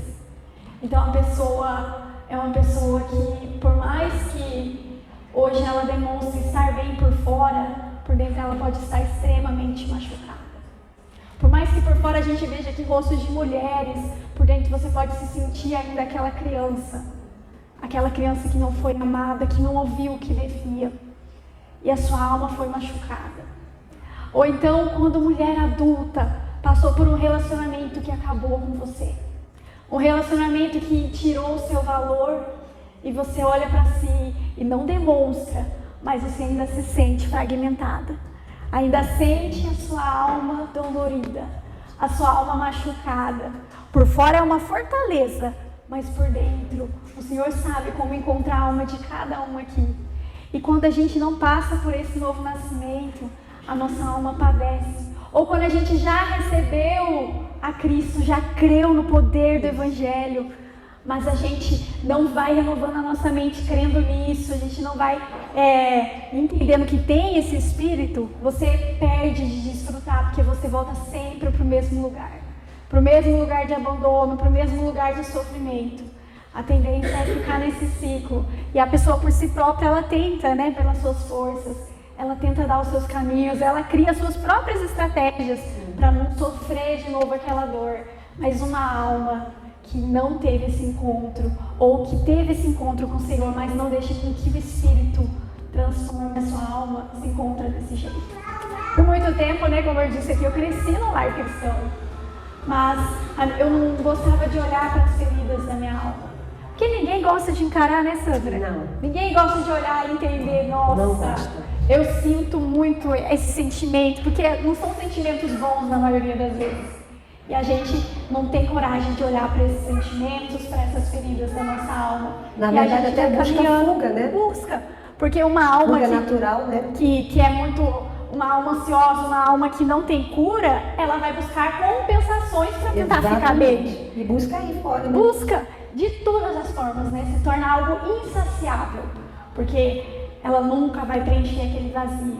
Então a pessoa é uma pessoa que, por mais que hoje ela demonstre estar bem por fora, por dentro ela pode estar extremamente machucada. Por mais que por fora a gente veja que rostos de mulheres, por dentro você pode se sentir ainda aquela criança que não foi amada, que não ouviu o que devia. E a sua alma foi machucada. Ou então, quando mulher adulta passou por um relacionamento que acabou com você. Um relacionamento que tirou o seu valor e você olha para si e não demonstra, mas você ainda se sente fragmentada. Ainda sente a sua alma dolorida, a sua alma machucada. Por fora é uma fortaleza, mas por dentro o Senhor sabe como encontrar a alma de cada um aqui. E quando a gente não passa por esse novo nascimento, a nossa alma padece. Ou quando a gente já recebeu a Cristo, já creu no poder do Evangelho, mas a gente não vai renovando a nossa mente crendo nisso, a gente não vai entendendo que tem esse Espírito, você perde de desfrutar, porque você volta sempre para o mesmo lugar. Para o mesmo lugar de abandono, para o mesmo lugar de sofrimento. A tendência é ficar nesse ciclo. E a pessoa por si própria, ela tenta, né, pelas suas forças, ela tenta dar os seus caminhos, ela cria suas próprias estratégias para não sofrer de novo aquela dor. Mas uma alma que não teve esse encontro, ou que teve esse encontro com o Senhor, mas não deixa com que o Espírito transforme a sua alma, se encontra desse jeito. Por muito tempo, né, como eu disse aqui, eu cresci no lar cristão. Mas eu não gostava de olhar para as feridas da minha alma. Porque ninguém gosta de encarar, né, Sandra? Não. Ninguém gosta de olhar e entender, nossa, eu sinto muito esse sentimento, porque não são sentimentos bons na maioria das vezes. E a gente não tem coragem de olhar para esses sentimentos, para essas feridas da nossa alma. Na e verdade, a gente até busca fuga, né? Busca. Porque uma alma fuga natural, né? que é muito... Uma alma ansiosa, uma alma que não tem cura, ela vai buscar compensações para tentar ficar bem. E busca aí fora, né? Busca de todas as formas, né? Se torna algo insaciável, porque ela nunca vai preencher aquele vazio.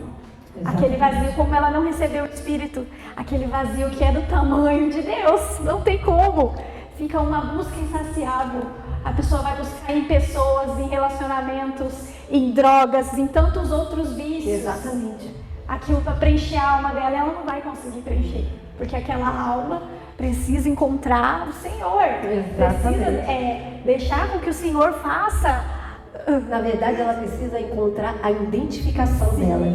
Exatamente. Aquele vazio, como ela não recebeu o Espírito, aquele vazio que é do tamanho de Deus, não tem como. Fica uma busca insaciável. A pessoa vai buscar em pessoas, em relacionamentos, em drogas, em tantos outros vícios. Exatamente. Aquilo para preencher a alma dela, ela não vai conseguir preencher, porque aquela alma precisa encontrar o Senhor. Exatamente. Precisa deixar com que o Senhor faça. Na verdade, ela precisa encontrar a identificação dela,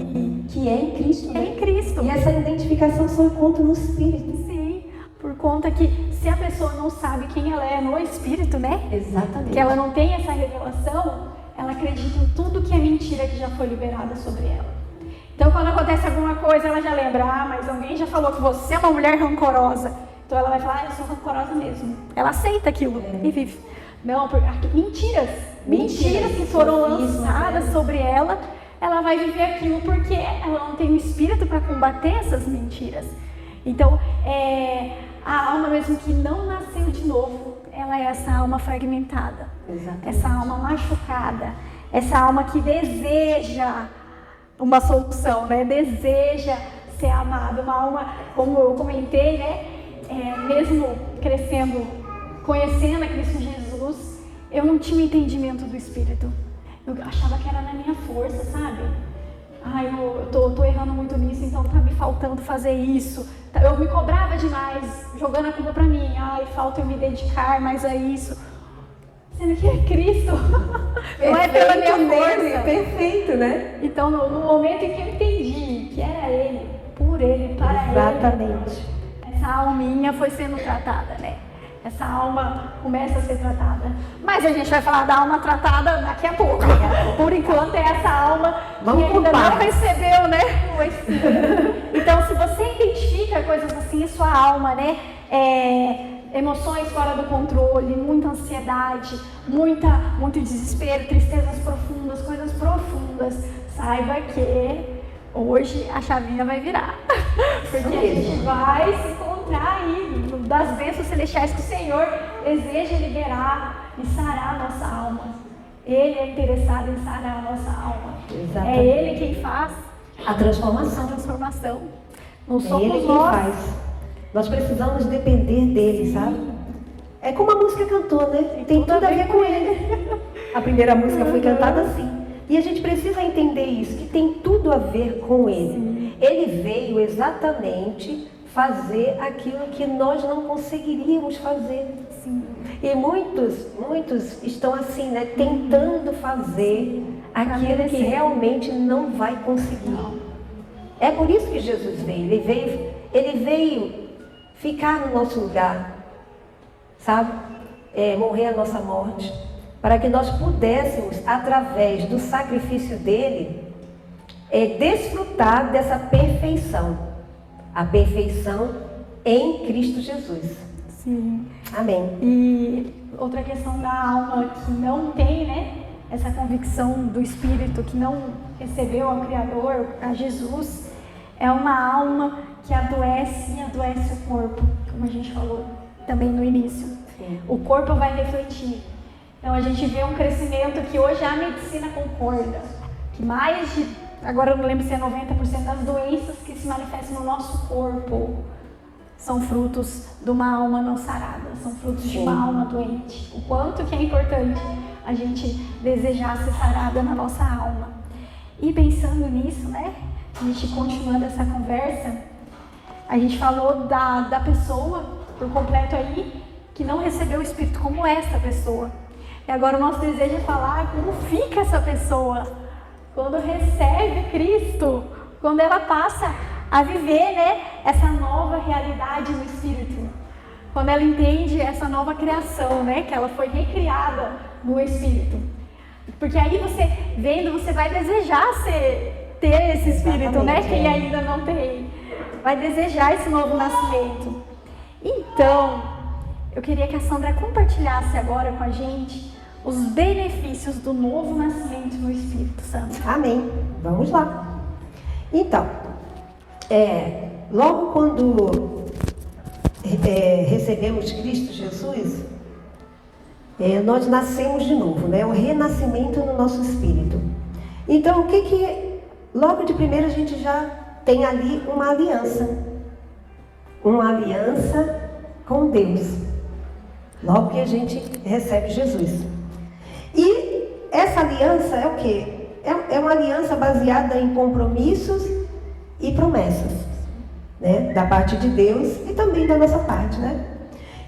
que é em Cristo. É em Cristo. E essa identificação só encontra no Espírito. Sim, por conta que se a pessoa não sabe quem ela é no Espírito, né? Exatamente. Que ela não tem essa revelação, ela acredita em tudo que é mentira que já foi liberada sobre ela. Então, quando acontece alguma coisa, ela já lembra, mas alguém já falou que você é uma mulher rancorosa. Então, ela vai falar, eu sou rancorosa mesmo. Ela aceita aquilo e vive. Não, mentiras que foram lançadas sobre ela, ela vai viver aquilo porque ela não tem o espírito para combater essas mentiras. Então, a alma mesmo que não nasceu de novo, ela é essa alma fragmentada. Exatamente. Essa alma machucada, essa alma que deseja uma solução, né? Deseja ser amada, uma alma, como eu comentei, né? Mesmo crescendo, conhecendo a Cristo Jesus, eu não tinha entendimento do Espírito. Eu achava que era na minha força, sabe? Eu tô errando muito nisso, então tá me faltando fazer isso. Eu me cobrava demais, jogando a culpa pra mim. Falta eu me dedicar mais a isso. Sendo que é Cristo. Não é pela minha força. Perfeito, né? Então, no momento em que eu entendi que era Ele, por Ele, para Ele. Exatamente. Essa alminha foi sendo tratada, né? Essa alma começa a ser tratada. Mas a gente vai falar da alma tratada daqui a pouco. Por enquanto é essa alma que ainda não recebeu, né? O Espírito. Então, se você identifica coisas assim em sua alma, né? Emoções fora do controle, muita ansiedade, muito desespero, tristezas profundas, coisas profundas, saiba que hoje a chavinha vai virar. Porque a gente vai se encontrar aí das bênçãos celestiais que o Senhor deseja liberar e sarar a nossa alma. Ele é interessado em sarar a nossa alma. Exatamente. É Ele quem faz a transformação. Não somos Ele quem faz. Nós precisamos depender dele, sabe? É como a música cantou, né? Tem tudo a ver com ele. A primeira música foi cantada assim. E a gente precisa entender isso, que tem tudo a ver com ele. Sim. Ele veio exatamente fazer aquilo que nós não conseguiríamos fazer. Sim. E muitos estão assim, né? Tentando fazer aquilo que realmente não vai conseguir. É por isso que Jesus veio. Ele veio ficar no nosso lugar, sabe? Morrer a nossa morte, para que nós pudéssemos, através do sacrifício dele, desfrutar dessa perfeição, a perfeição em Cristo Jesus. Sim. Amém. E outra questão da alma que não tem, né, essa convicção do Espírito, que não recebeu ao Criador, a Jesus, é uma alma que adoece o corpo, como a gente falou também no início. Sim. O corpo vai refletir. Então a gente vê um crescimento que hoje a medicina concorda, que agora eu não lembro se é 90% das doenças que se manifestam no nosso corpo são frutos de uma alma não sarada, são frutos de uma alma doente. O quanto que é importante a gente desejar ser sarada na nossa alma. E pensando nisso, né, a gente continuando essa conversa, a gente falou da pessoa por completo aí, que não recebeu o Espírito, como essa pessoa. E agora o nosso desejo é falar como fica essa pessoa quando recebe Cristo, quando ela passa a viver, né, essa nova realidade no Espírito. Quando ela entende essa nova criação, né, que ela foi recriada no Espírito. Porque aí você vai desejar ter esse Espírito, né, quem ainda não tem. Vai desejar esse novo nascimento. Então, eu queria que a Sandra compartilhasse agora com a gente os benefícios do novo nascimento no Espírito Santo. Amém. Vamos lá. Então, logo quando recebemos Cristo Jesus, nós nascemos de novo, né? O renascimento no nosso espírito. Então, logo de primeiro a gente já tem ali uma aliança com Deus, logo que a gente recebe Jesus. E essa aliança é o quê? É uma aliança baseada em compromissos e promessas, né? Da parte de Deus e também da nossa parte, né?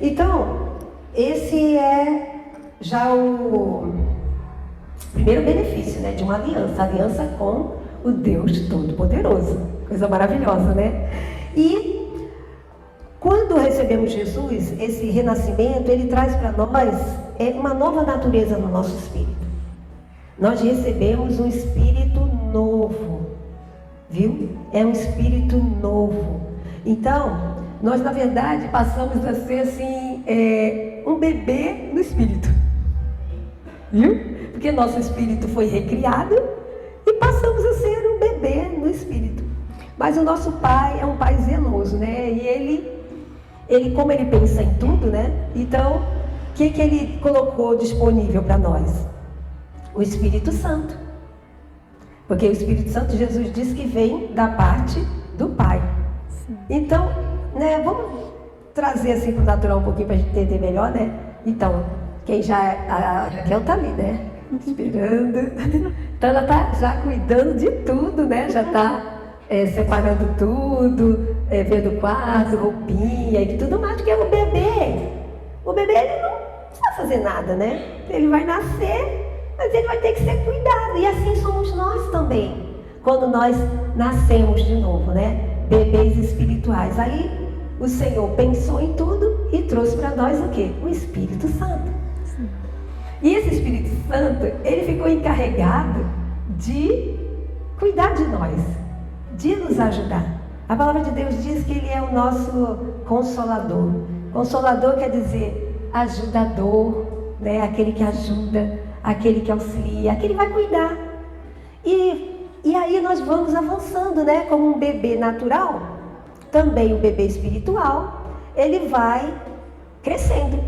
Então, esse é já o primeiro benefício, né? De uma aliança com o Deus Todo-Poderoso. Coisa maravilhosa, né? E quando recebemos Jesus, esse renascimento, ele traz para nós uma nova natureza no nosso espírito. Nós recebemos um espírito novo, viu? é um espírito novo. Então, nós na verdade passamos a ser assim, um bebê no espírito. Viu? Porque nosso espírito foi recriado e passamos a ser um bebê no espírito. Mas o nosso pai é um pai zeloso, né? E ele como ele pensa em tudo, né? Então, o que ele colocou disponível para nós? O Espírito Santo. Porque o Espírito Santo, Jesus disse que vem da parte do Pai. Sim. Então, né, vamos trazer assim para o natural um pouquinho para a gente entender melhor, né? Então, quem já... A Raquel está ali, né? Esperando. Então, ela está já cuidando de tudo, né? Já está separando tudo, vendo quarto, roupinha e tudo mais, porque o bebê... O bebê, ele não precisa fazer nada, né? Ele vai nascer, mas ele vai ter que ser cuidado. E assim somos nós também. Quando nós nascemos de novo, né? Bebês espirituais. Aí o Senhor pensou em tudo e trouxe para nós o quê? O Espírito Santo. Sim. E esse Espírito Santo, ele ficou encarregado de cuidar de nós, de nos ajudar. A palavra de Deus diz que ele é o nosso consolador. Consolador quer dizer ajudador, né? Aquele que ajuda, aquele que auxilia, aquele que vai cuidar. E aí nós vamos avançando, né? Como um bebê natural, também o bebê espiritual, ele vai crescendo,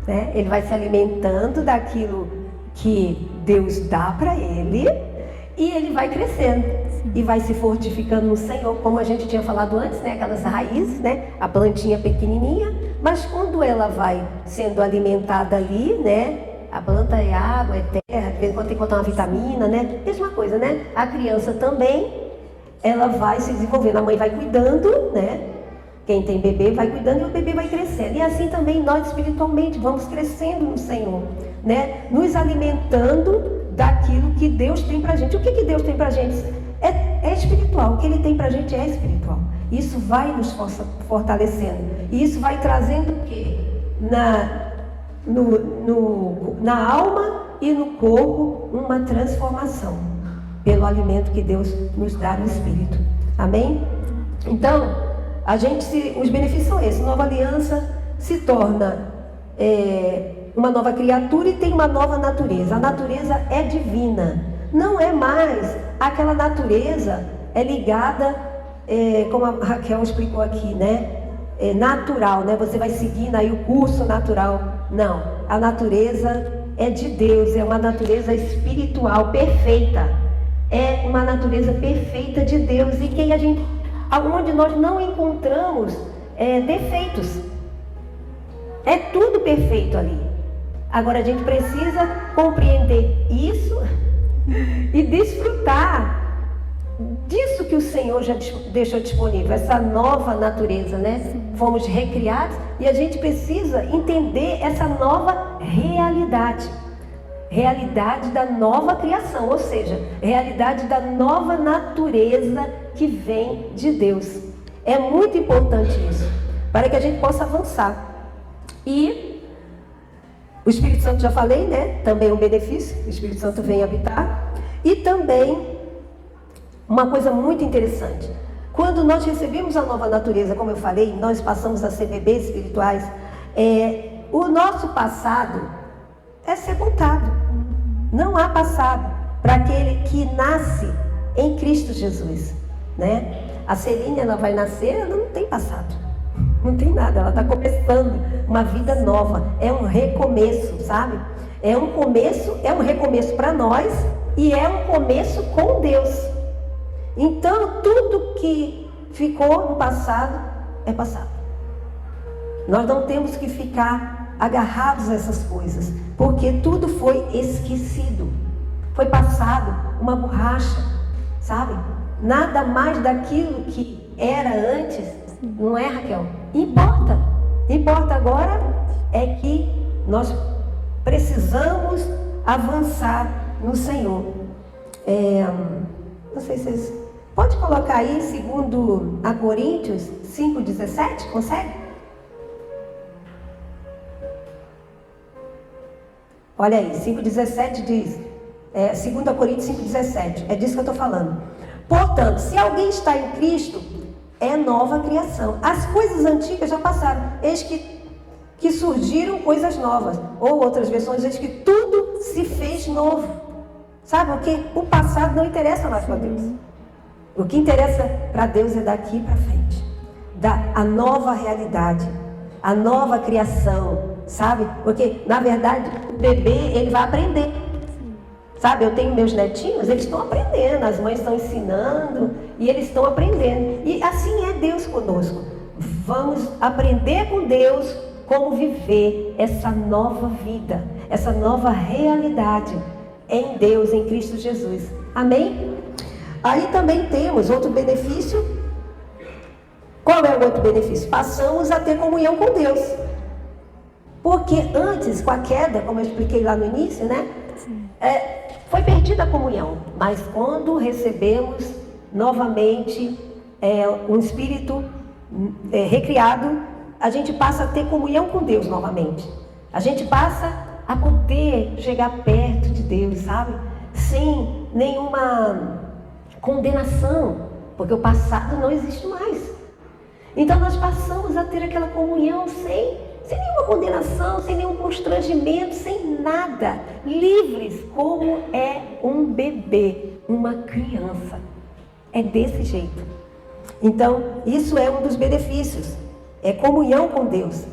né? Ele vai se alimentando daquilo que Deus dá para ele e ele vai crescendo. E vai se fortificando no Senhor, como a gente tinha falado antes, né? Aquelas raízes, né? A plantinha pequenininha, mas quando ela vai sendo alimentada ali, né? A planta é água, é terra, de vez em quando tem que botar uma vitamina, né? Mesma coisa, né? A criança também, ela vai se desenvolvendo, a mãe vai cuidando, né? Quem tem bebê vai cuidando e o bebê vai crescendo. E assim também nós espiritualmente vamos crescendo no Senhor, né? Nos alimentando daquilo que Deus tem pra gente. O que Deus tem pra gente? É espiritual. O que Ele tem pra gente é espiritual. Isso vai nos fortalecendo. E isso vai trazendo o quê? Na alma e no corpo uma transformação. Pelo alimento que Deus nos dá no espírito. Amém? Então, os benefícios são esses. Nova aliança se torna uma nova criatura e tem uma nova natureza. A natureza é divina. Não é mais aquela natureza ligada, como a Raquel explicou aqui, né? Natural, né? Você vai seguindo aí o curso natural. Não, a natureza é de Deus, é uma natureza espiritual perfeita. É uma natureza perfeita de Deus e aonde nós não encontramos defeitos. É tudo perfeito ali. Agora a gente precisa compreender isso e desfrutar disso que o Senhor já deixou disponível, essa nova natureza, né? Fomos recriados e a gente precisa entender essa nova realidade da nova criação, ou seja, realidade da nova natureza que vem de Deus. É muito importante isso, para que a gente possa avançar. E o Espírito Santo, já falei, né? Também é um benefício, o Espírito Santo vem habitar. E também, uma coisa muito interessante, quando nós recebemos a nova natureza, como eu falei, nós passamos a ser bebês espirituais, o nosso passado é sepultado. Não há passado para aquele que nasce em Cristo Jesus, né? A Celine, ela vai nascer, ela não tem passado. Não tem nada, ela está começando uma vida nova. É um recomeço, sabe? É um recomeço para nós e é um começo com Deus. Então, tudo que ficou no passado é passado. Nós não temos que ficar agarrados a essas coisas, porque tudo foi esquecido. Foi passado uma borracha, sabe? Nada mais daquilo que era antes, não é, Raquel? Importa. Importa agora é que nós precisamos avançar no Senhor. Não sei se vocês... Pode colocar aí, segundo a Coríntios 5,17, consegue? Olha aí, 5,17 diz, 2 Coríntios 5,17, é disso que eu estou falando. Portanto, se alguém está em Cristo, é nova criação. As coisas antigas já passaram. Eis que surgiram coisas novas. Ou outras versões, eis que tudo se fez novo. Sabe o que? O passado não interessa mais para Deus. O que interessa para Deus é daqui para frente. A nova realidade, a nova criação, sabe? Porque, na verdade, o bebê, ele vai aprender. Sabe, eu tenho meus netinhos, eles estão aprendendo, as mães estão ensinando e eles estão aprendendo. E assim é Deus conosco. Vamos aprender com Deus como viver essa nova vida, essa nova realidade em Deus, em Cristo Jesus. Amém? Aí também temos outro benefício. Qual é o outro benefício? Passamos a ter comunhão com Deus. Porque antes, com a queda, como eu expliquei lá no início, né? Foi perdida a comunhão. Mas quando recebemos novamente um espírito recriado, a gente passa a ter comunhão com Deus novamente. A gente passa a poder chegar perto de Deus, sabe? Sem nenhuma condenação, porque o passado não existe mais. Então nós passamos a ter aquela comunhão sem nenhuma condenação, sem nenhum constrangimento, sem nada, livres como é um bebê, uma criança. É desse jeito. Então, isso é um dos benefícios, é comunhão com Deus.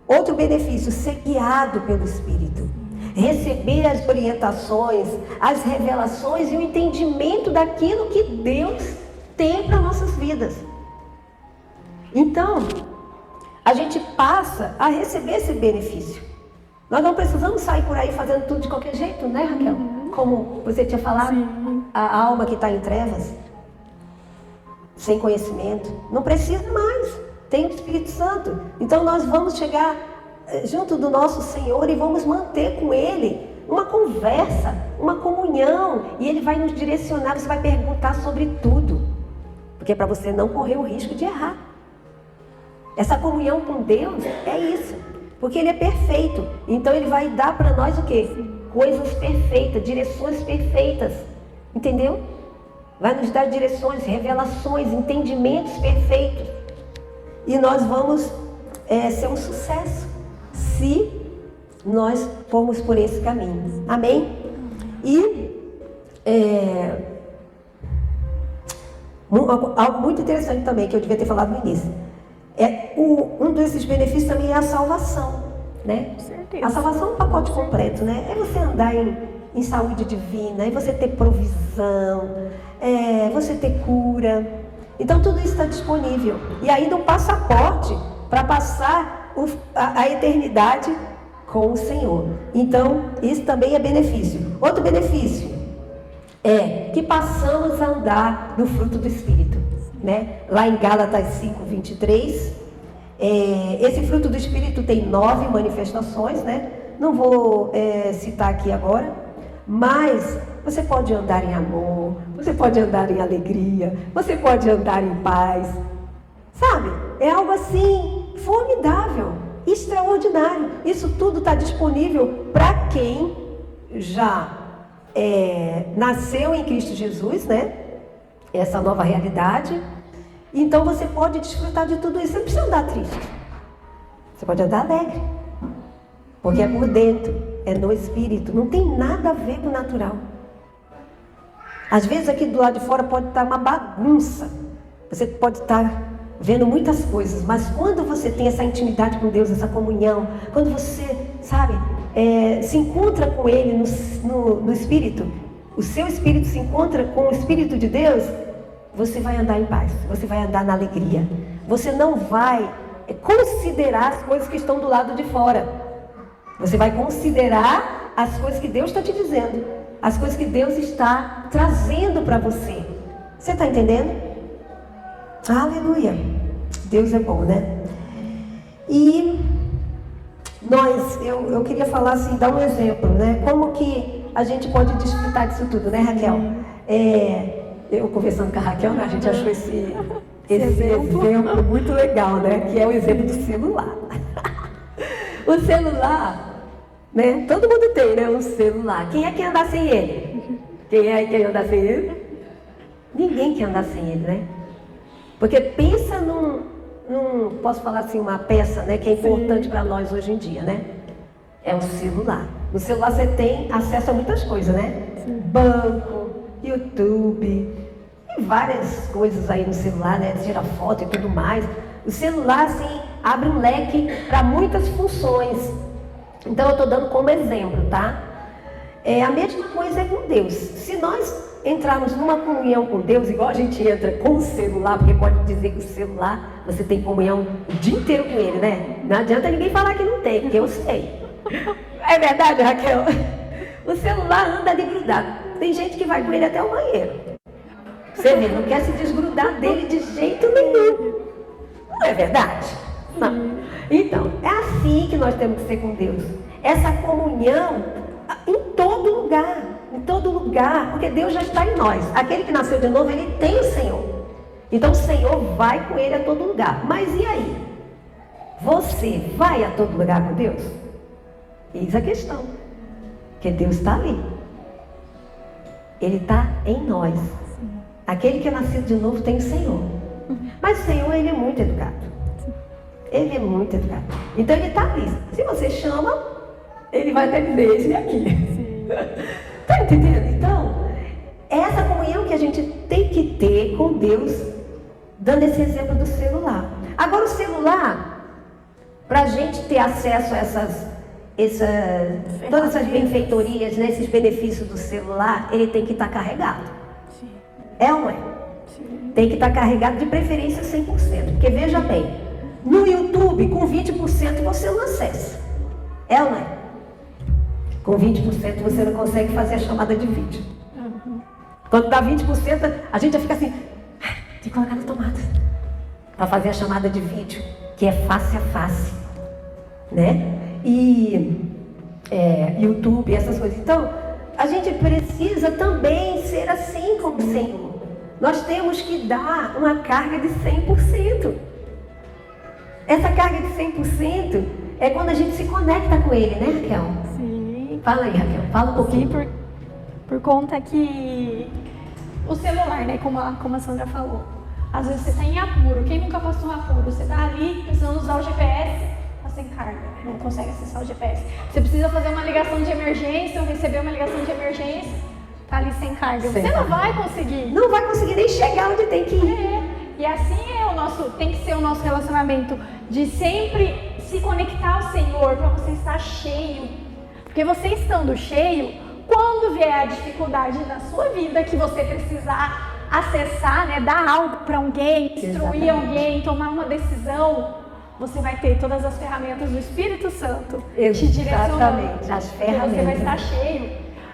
Outro benefício, ser guiado pelo Espírito, receber as orientações, as revelações e o entendimento daquilo que Deus tem para nossas vidas. Então, a gente passa a receber esse benefício. Nós não precisamos sair por aí fazendo tudo de qualquer jeito, né, Raquel? Como você tinha falado, a alma que está em trevas, sem conhecimento, não precisa mais. Tem o Espírito Santo. Então nós vamos chegar junto do nosso Senhor e vamos manter com Ele uma conversa, uma comunhão. E Ele vai nos direcionar, você vai perguntar sobre tudo. Porque é para você não correr o risco de errar. Essa comunhão com Deus é isso, porque Ele é perfeito. Então Ele vai dar para nós o quê? Coisas perfeitas, direções perfeitas. Entendeu? Vai nos dar direções, revelações, entendimentos perfeitos. E nós vamos ser um sucesso se nós formos por esse caminho. Amém? E algo muito interessante também, que eu devia ter falado no início. Um desses benefícios também é a salvação, né? A salvação é um pacote completo, né? É você andar em saúde divina, é você ter provisão, você ter cura. Então tudo isso está disponível. E ainda um passaporte para passar a eternidade com o Senhor. Então isso também é benefício. Outro benefício é que passamos a andar no fruto do Espírito, né? Lá em Gálatas 5:23, esse fruto do Espírito tem 9 manifestações, né? Não vou citar aqui agora, mas você pode andar em amor, você pode andar em alegria, você pode andar em paz, sabe? É algo assim formidável, extraordinário. Isso tudo está disponível para quem já nasceu em Cristo Jesus, né? Essa nova realidade. Então você pode desfrutar de tudo isso. Você não precisa andar triste. Você pode andar alegre. Porque é por dentro, é no espírito. Não tem nada a ver com o natural. Às vezes aqui do lado de fora pode estar uma bagunça. Você pode estar vendo muitas coisas. Mas quando você tem essa intimidade com Deus, essa comunhão, quando você, sabe, se encontra com Ele no Espírito, o seu Espírito se encontra com o Espírito de Deus, você vai andar em paz, você vai andar na alegria. Você não vai considerar as coisas que estão do lado de fora. Você vai considerar as coisas que Deus está te dizendo, as coisas que Deus está trazendo para você. Você está entendendo? Aleluia! Deus é bom, né? E eu queria falar assim, dar um exemplo, né? Como que a gente pode desfrutar disso tudo, né, Raquel? Eu conversando com a Raquel, né, a gente achou esse exemplo muito legal, né? Que é o exemplo do celular. O celular, né? Todo mundo tem, né? Um celular. Quem é que anda sem ele? Quem é que anda sem ele? Ninguém quer andar sem ele, né? Porque pensa posso falar assim, uma peça, né, que é importante para nós hoje em dia, né? É o celular. No celular você tem acesso a muitas coisas, né? Banco, YouTube, e várias coisas aí no celular, né? Tira foto e tudo mais. O celular, assim, abre um leque para muitas funções. Então eu estou dando como exemplo, tá? A mesma coisa é com Deus. Se nós entrarmos numa comunhão com Deus, igual a gente entra com o celular, porque pode dizer que o celular, você tem comunhão o dia inteiro com ele, né? Não adianta ninguém falar que não tem, porque eu sei. É verdade, Raquel? O celular anda ali grudado. Tem gente que vai com ele até o banheiro. Você vê, não quer se desgrudar dele de jeito nenhum. Não é verdade? Não. Então, é assim que nós temos que ser com Deus. Essa comunhão em todo lugar. Em todo lugar, porque Deus já está em nós. Aquele que nasceu de novo, ele tem o Senhor. Então o Senhor vai com ele a todo lugar. Mas e aí? Você vai a todo lugar com Deus? Eis a questão. Porque Deus está ali. Ele está em nós. Aquele que é nascido de novo tem o Senhor. Mas o Senhor, ele é muito educado. Ele é muito educado. Então ele está ali. Se você chama, ele vai até dizer, esse aqui. Está entendendo? Então, é essa comunhão que a gente tem que ter com Deus, dando esse exemplo do celular. Agora, o celular, para a gente ter acesso a todas essas benfeitorias, né, esses benefícios do celular, ele tem que estar carregado. Sim. É ou não é? Sim. Tem que estar carregado, de preferência 100%. Porque veja bem, no YouTube, com 20% você não acessa. É ou não é? Com 20% você não consegue fazer a chamada de vídeo. Quando dá 20%, a gente já fica assim, tem que colocar na tomada. Para fazer a chamada de vídeo, que é face a face. Né? E YouTube, essas coisas. Então, a gente precisa também ser assim como o Senhor. Nós temos que dar uma carga de 100%. Essa carga de 100% é quando a gente se conecta com Ele, né, Raquel? Fala aí, Raquel, fala um pouquinho. Sim, por conta que o celular, né, como a Sandra falou, às vezes você está em apuro. Quem nunca passou um apuro? Você está ali precisando usar o GPS, está sem carga, não consegue acessar o GPS. Você precisa fazer uma ligação de emergência ou receber uma ligação de emergência, está ali sem carga. Você não vai conseguir. Não vai conseguir nem chegar onde tem que ir. E assim tem que ser o nosso relacionamento, de sempre se conectar ao Senhor para você estar cheio. Porque você estando cheio, quando vier a dificuldade na sua vida que você precisar acessar, né, dar algo para alguém, instruir alguém, tomar uma decisão, você vai ter todas as ferramentas do Espírito Santo te direcionando. As ferramentas. Você vai estar cheio.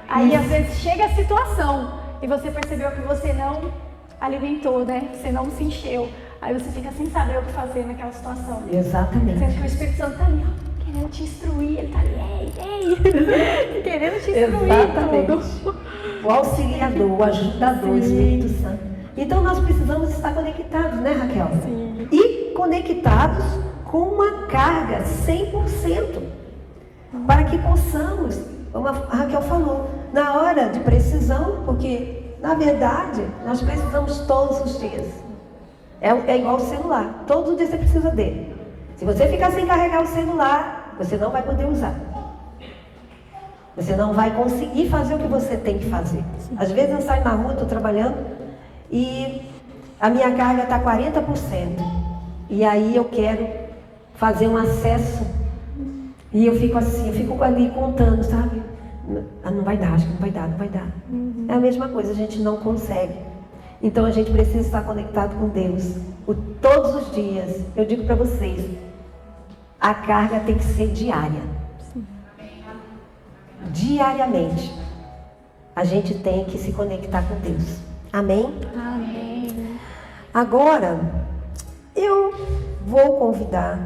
Aí às vezes chega a situação e você percebeu que você não alimentou, né? Você não se encheu. Aí você fica sem saber o que fazer naquela situação. Exatamente. Sendo que o Espírito Santo está ali, ó, querendo te instruir, ele está ali, ei, querendo te instruir. Exatamente. O auxiliador, o ajudador, o Espírito Santo. Então nós precisamos estar conectados, né, Raquel? Sim. E conectados com uma carga 100%. Para que possamos, como a Raquel falou, na hora de precisão, porque na verdade nós precisamos todos os dias. É igual o celular, todos os dias você precisa dele. Se você ficar sem carregar o celular, você não vai poder usar. Você não vai conseguir fazer o que você tem que fazer. Às vezes eu saio na rua, estou trabalhando e a minha carga está 40%. E aí eu quero fazer um acesso e eu fico assim, eu fico ali contando, sabe? Não vai dar, acho que não vai dar, não vai dar. É a mesma coisa, a gente não consegue. Então a gente precisa estar conectado com Deus todos os dias. Eu digo para vocês, a carga tem que ser diária. Diariamente a gente tem que se conectar com Deus. Amém? Amém. Agora eu vou convidar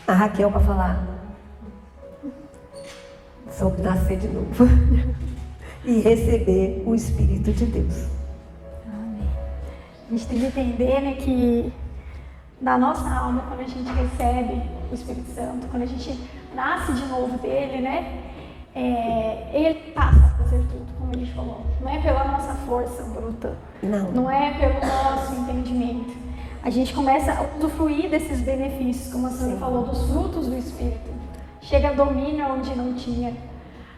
a Raquel para falar sobre nascer de novo e receber o Espírito de Deus. Amém. A gente tem que entender, né, que da nossa alma, quando a gente recebe o Espírito Santo, quando a gente nasce de novo dele, né, ele passa a fazer tudo, como como a gente falou. Não é pela nossa força bruta. Não. Não é pelo nosso entendimento. A gente começa a usufruir desses benefícios, como a Sandra falou, dos frutos do Espírito. Chega domínio onde não tinha.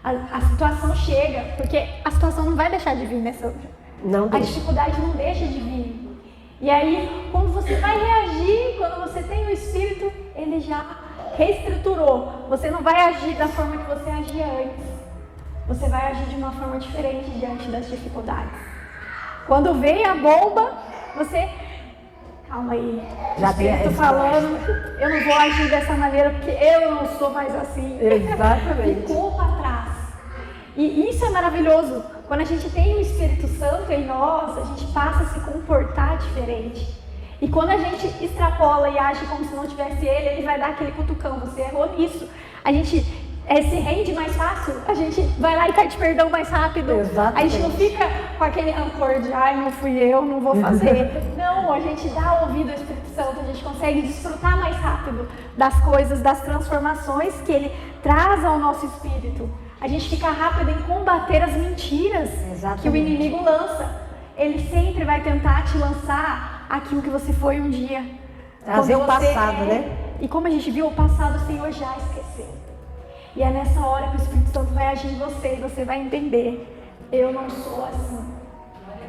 A situação chega, porque a situação não vai deixar de vir, né, Sandra? Não A deixa. dificuldade não deixa de vir. E aí, quando você vai reagir, quando você tem o Espírito, ele já reestruturou. Você não vai agir da forma que você agia antes. Você vai agir de uma forma diferente diante das dificuldades. Quando vem a bomba, você... Calma aí, Já o tem a Espírito resposta. falando, eu não vou agir dessa maneira porque eu não sou mais assim. Exatamente. Ficou para trás. E isso é maravilhoso. Quando a gente tem o Espírito Santo em nós, a gente passa a se comportar diferente. E quando a gente extrapola e age como se não tivesse ele vai dar aquele cutucão. Você errou nisso. A gente se rende mais fácil. A gente vai lá e pede perdão mais rápido. Exatamente. A gente não fica com aquele rancor de ai, não fui eu, não vou fazer. Não, a gente dá ouvido ao Espírito Santo. A gente consegue desfrutar mais rápido das coisas, das transformações que ele traz ao nosso espírito. A gente fica rápido em combater as mentiras que o inimigo lança. Ele sempre vai tentar te lançar aquilo que você foi um dia. Trazer Quando o você passado, né? E como a gente viu, o passado o Senhor já esqueceu. E é nessa hora que o Espírito Santo vai agir em você e você vai entender. Eu não sou assim.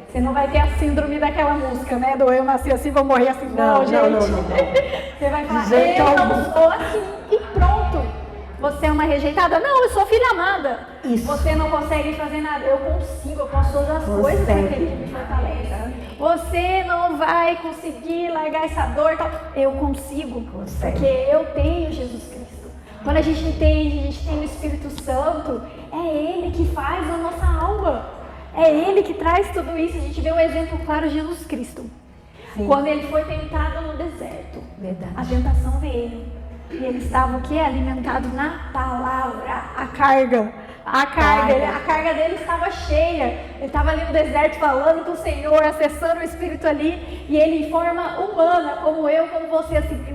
Você não vai ter a síndrome daquela música, né? Do eu nasci assim, vou morrer assim. Não, gente. Não. Você vai falar, jeito eu algum. não sou assim. E pronto. Você é uma rejeitada? Não, eu sou filha amada. Isso. Você não consegue fazer nada. Eu consigo, eu posso todas as coisas daquele que me fortalece. Você não vai conseguir largar essa dor e tal. Eu consigo. Consegue. Porque eu tenho Jesus Cristo. Quando a gente entende, a gente tem o Espírito Santo, é Ele que faz a nossa alma. É Ele que traz tudo isso. A gente vê um exemplo claro, Jesus Cristo. Sim. Quando Ele foi tentado no deserto. Verdade. A tentação veio. E ele estava o quê? Alimentado na palavra. A carga dele estava cheia. Ele estava ali no deserto falando com o Senhor, acessando o Espírito ali. E ele em forma humana, como eu, como você, assim,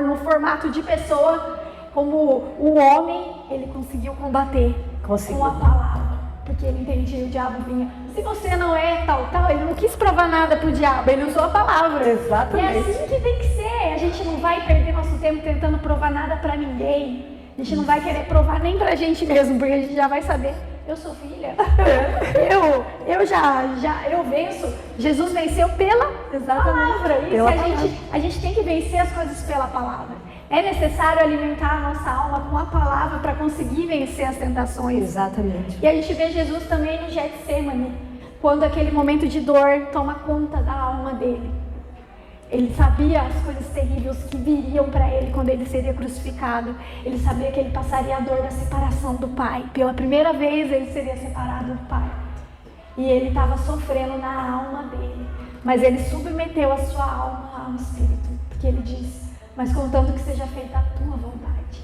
no formato de pessoa, como o homem, ele conseguiu combater com a palavra. Porque ele entendia, o diabo vinha. Se você não é tal, ele não quis provar nada pro diabo, ele usou a palavra. Exatamente. E é assim que tem que ser. A gente não vai perder nosso tempo tentando provar nada pra ninguém. A gente não vai querer provar nem pra gente mesmo, porque a gente já vai saber. Eu sou filha. Eu venço. Jesus venceu pela palavra. Isso a gente tem que vencer as coisas pela palavra. É necessário alimentar a nossa alma com a palavra para conseguir vencer as tentações. Exatamente. E a gente vê Jesus também no Getsemane, quando aquele momento de dor toma conta da alma dele. Ele sabia as coisas terríveis que viriam para ele quando ele seria crucificado. Ele sabia que ele passaria a dor da separação do Pai. Pela primeira vez ele seria separado do Pai. E ele estava sofrendo na alma dele. Mas ele submeteu a sua alma ao Espírito. Porque ele disse, mas contanto que seja feita a tua vontade.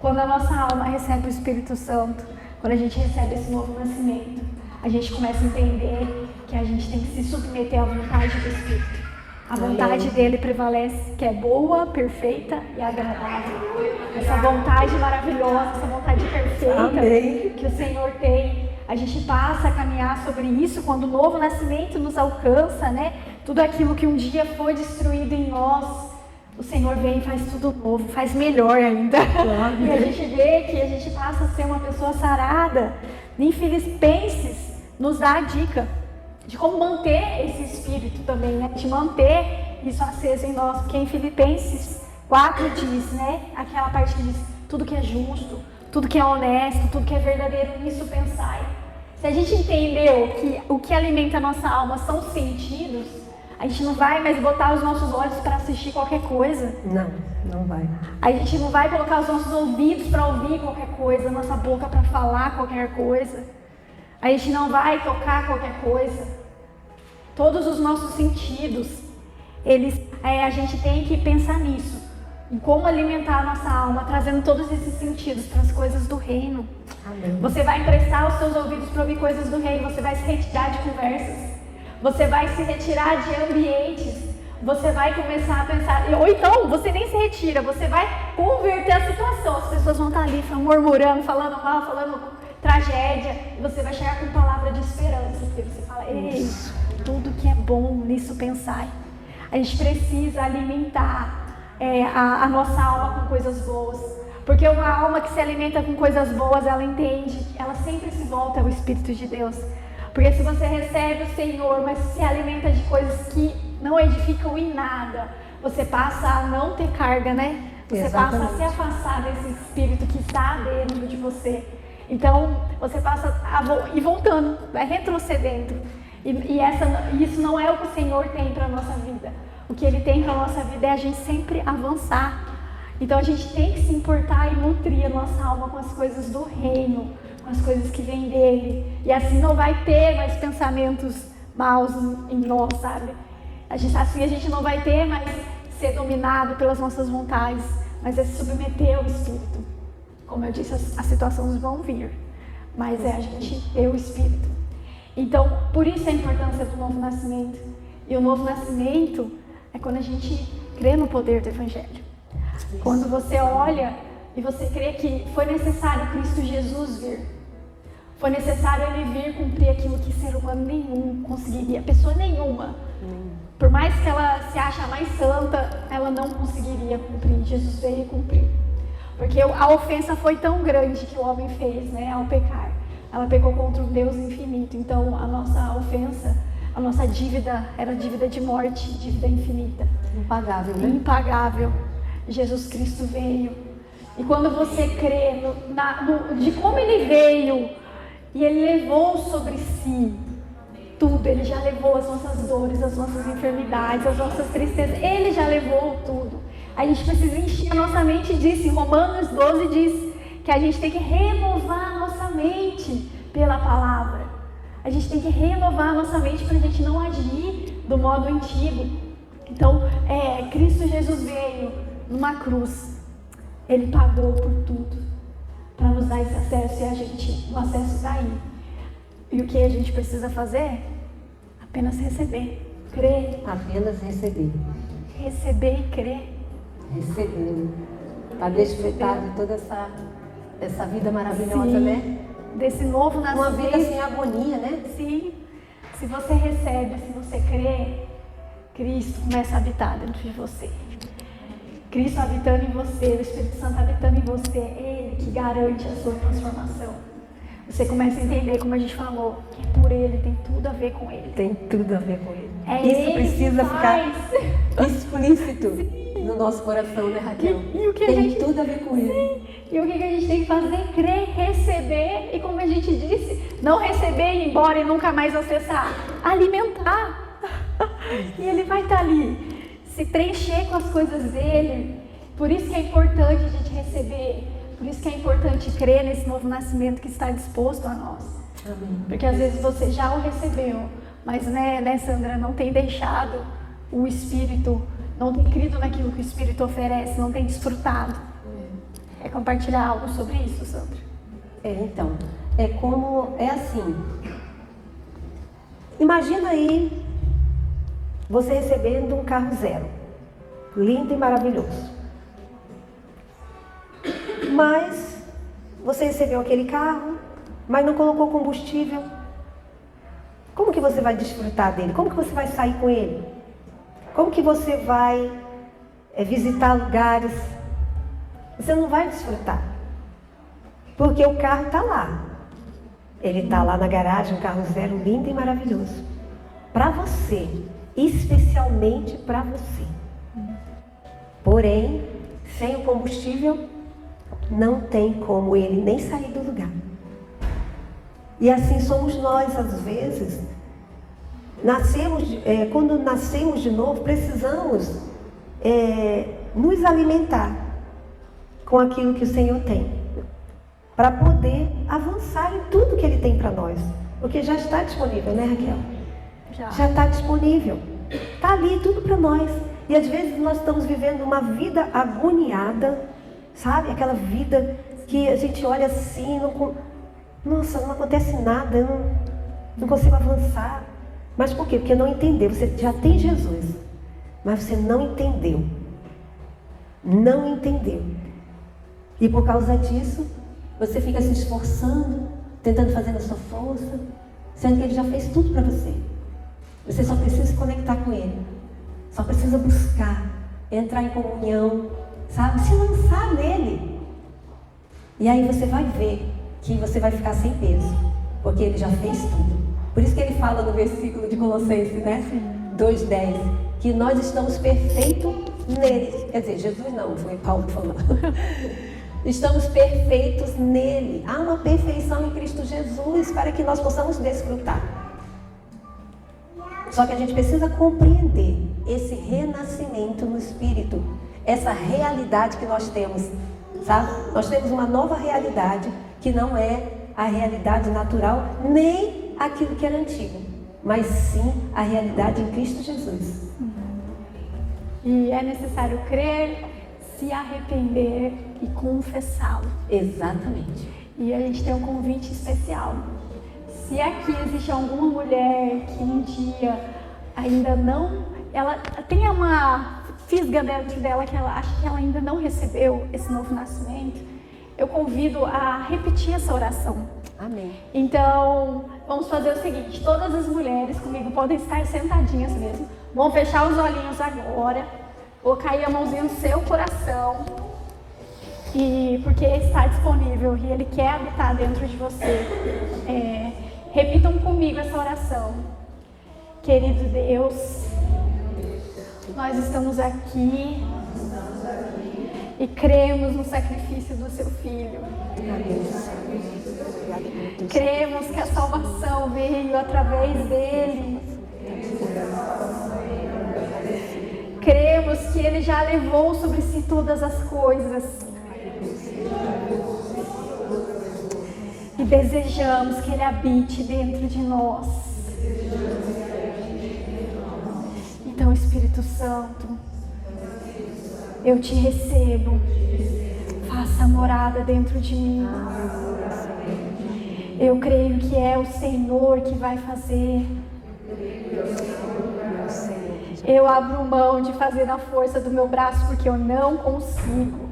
Quando a nossa alma recebe o Espírito Santo, quando a gente recebe esse novo nascimento, a gente começa a entender que a gente tem que se submeter à vontade do Espírito. A vontade dele prevalece, que é boa, perfeita e agradável. Essa vontade maravilhosa, essa vontade perfeita Amém. que o Senhor tem. A gente passa a caminhar sobre isso quando o novo nascimento nos alcança, né? Tudo aquilo que um dia foi destruído em nós, o Senhor vem e faz tudo novo, faz melhor ainda. E a gente vê que a gente passa a ser uma pessoa sarada. Em Filipenses nos dá a dica de como manter esse espírito também, né? De manter isso aceso em nós. Porque em Filipenses 4 diz, né? Aquela parte que diz, tudo que é justo, tudo que é honesto, tudo que é verdadeiro, nisso pensai. Se a gente entendeu que o que alimenta a nossa alma são sentidos, a gente não vai mais botar os nossos olhos para assistir qualquer coisa. Não vai. A gente não vai colocar os nossos ouvidos para ouvir qualquer coisa, nossa boca para falar qualquer coisa. A gente não vai tocar qualquer coisa. Todos os nossos sentidos, a gente tem que pensar nisso. Em como alimentar a nossa alma, trazendo todos esses sentidos para as coisas do reino. Amém. Você vai emprestar os seus ouvidos para ouvir coisas do reino. Você vai se retirar de conversas. Você vai se retirar de ambientes. Você vai começar a pensar, ou então você nem se retira, você vai converter a situação. As pessoas vão estar ali murmurando, falando mal, falando tragédia, e você vai chegar com palavra de esperança, porque você fala, ei, tudo que é bom, nisso pensai. A gente precisa alimentar a nossa alma com coisas boas, porque uma alma que se alimenta com coisas boas, ela entende, ela sempre se volta ao Espírito de Deus. Porque se você recebe o Senhor, mas se alimenta de coisas que não edificam em nada, você passa a não ter carga, né? Você passa a se afastar desse Espírito que está dentro de você. Então, você passa a ir voltando, vai retrocedendo. E isso não é o que o Senhor tem para a nossa vida. O que Ele tem para a nossa vida é a gente sempre avançar. Então, a gente tem que se importar e nutrir a nossa alma com as coisas do reino, com as coisas que vêm dEle. E assim não vai ter mais pensamentos maus em nós, sabe? Assim a gente não vai ter mais ser dominado pelas nossas vontades, mas é se submeter ao Espírito. Como eu disse, as situações vão vir, mas é a gente ter o Espírito. Então, por isso a importância do novo nascimento. E o novo nascimento é quando a gente crê no poder do Evangelho. Quando você olha e você crê que foi necessário Cristo Jesus vir. Foi necessário Ele vir cumprir aquilo que ser humano nenhum conseguiria, pessoa nenhuma. Por mais que ela se ache a mais santa, ela não conseguiria cumprir. Jesus veio cumprir. Porque a ofensa foi tão grande que o homem fez, né, ao pecar. Ela pecou contra um Deus infinito. Então, a nossa ofensa, a nossa dívida era dívida de morte, dívida infinita. Impagável, né? Impagável. Jesus Cristo veio. E quando você crê de como Ele veio, e Ele levou sobre si tudo, Ele já levou as nossas dores, as nossas enfermidades, as nossas tristezas, Ele já levou tudo. A gente precisa encher a nossa mente disso. Em Romanos 12 diz que a gente tem que renovar a nossa mente pela palavra. A gente tem que renovar a nossa mente para a gente não agir do modo antigo. Então, Cristo Jesus veio numa cruz. Ele pagou por tudo para nos dar esse acesso, e a gente, o acesso está aí. E o que a gente precisa fazer? Apenas receber, crer. Apenas receber. Receber e crer. Receber. Para desfrutar de toda essa vida maravilhosa, Sim, né? Desse novo nascimento. Uma vida sem agonia, né? Sim. Se você recebe, se você crê, Cristo começa a habitar dentro de você. Cristo habitando em você, o Espírito Santo habitando em você, é Ele que garante a sua transformação. Você começa a entender, como a gente falou, que por Ele tem tudo a ver com Ele. Tem tudo a ver com Ele. Isso Ele precisa ficar explícito no nosso coração, né, Raquel? E o que tem tudo a ver com Ele. Sim. E o que a gente tem que fazer? Crer, receber, e como a gente disse, não receber, ir embora e nunca mais acessar. Alimentar. E Ele vai estar ali. Se preencher com as coisas dele. Por isso que é importante a gente receber. Por isso que é importante crer nesse novo nascimento que está disposto a nós. Amém. Porque às vezes você já o recebeu, mas né, Sandra, não tem deixado o Espírito, não tem crido naquilo que o Espírito oferece, não tem desfrutado. Quer compartilhar algo sobre isso, Sandra? Então, é assim. Imagina aí você recebendo um carro zero, lindo e maravilhoso. Mas você recebeu aquele carro, mas não colocou combustível. Como que você vai desfrutar dele? Como que você vai sair com ele? Como que você vai visitar lugares? Você não vai desfrutar. Porque o carro está lá. Ele está lá na garagem, um carro zero, lindo e maravilhoso. Para você. Especialmente para você. Porém, sem o combustível, não tem como ele nem sair do lugar. E assim somos nós, às vezes. Quando nascemos de novo, precisamos nos alimentar com aquilo que o Senhor tem, para poder avançar em tudo que Ele tem para nós. Porque já está disponível, né, Raquel? Já está disponível. Está ali tudo para nós. E às vezes nós estamos vivendo uma vida agoniada, sabe? Aquela vida que a gente olha assim, nossa, não acontece nada, eu não consigo avançar. Mas por quê? Porque não entendeu. Você já tem Jesus, mas você não entendeu. Não entendeu. E por causa disso, você fica se esforçando, tentando fazer na sua força, sendo que Ele já fez tudo para você. Você só precisa se conectar com Ele. Só precisa buscar, entrar em comunhão, sabe? Se lançar nele. E aí você vai ver que você vai ficar sem peso, porque Ele já fez tudo. Por isso que Ele fala no versículo de Colossenses, né? 2:10, que nós estamos perfeitos nele. Quer dizer, Jesus não, foi Paulo que falou. Estamos perfeitos nele. Há uma perfeição em Cristo Jesus para que nós possamos desfrutar. Só que a gente precisa compreender esse renascimento no Espírito, essa realidade que nós temos, sabe? Nós temos uma nova realidade que não é a realidade natural, nem aquilo que era antigo, mas sim a realidade em Cristo Jesus. E é necessário crer, se arrepender e confessá-lo. Exatamente. E a gente tem um convite especial. Se aqui existe alguma mulher que um dia ainda não, ela tem uma fisga dentro dela que ela acha que ela ainda não recebeu esse novo nascimento, eu convido a repetir essa oração. Amém. Então, vamos fazer o seguinte, todas as mulheres comigo podem estar sentadinhas mesmo, vão fechar os olhinhos agora, colocar aí a mãozinha no seu coração, e porque está disponível e Ele quer habitar dentro de você. Repitam comigo essa oração. Querido Deus, nós estamos aqui e cremos no sacrifício do Seu Filho. Cremos que a salvação veio através dele. Cremos que Ele já levou sobre si todas as coisas. E desejamos que Ele habite dentro de nós. Então, Espírito Santo, eu te recebo. Faça morada dentro de mim. Eu creio que é o Senhor que vai fazer. Eu abro mão de fazer na força do meu braço, porque eu não consigo.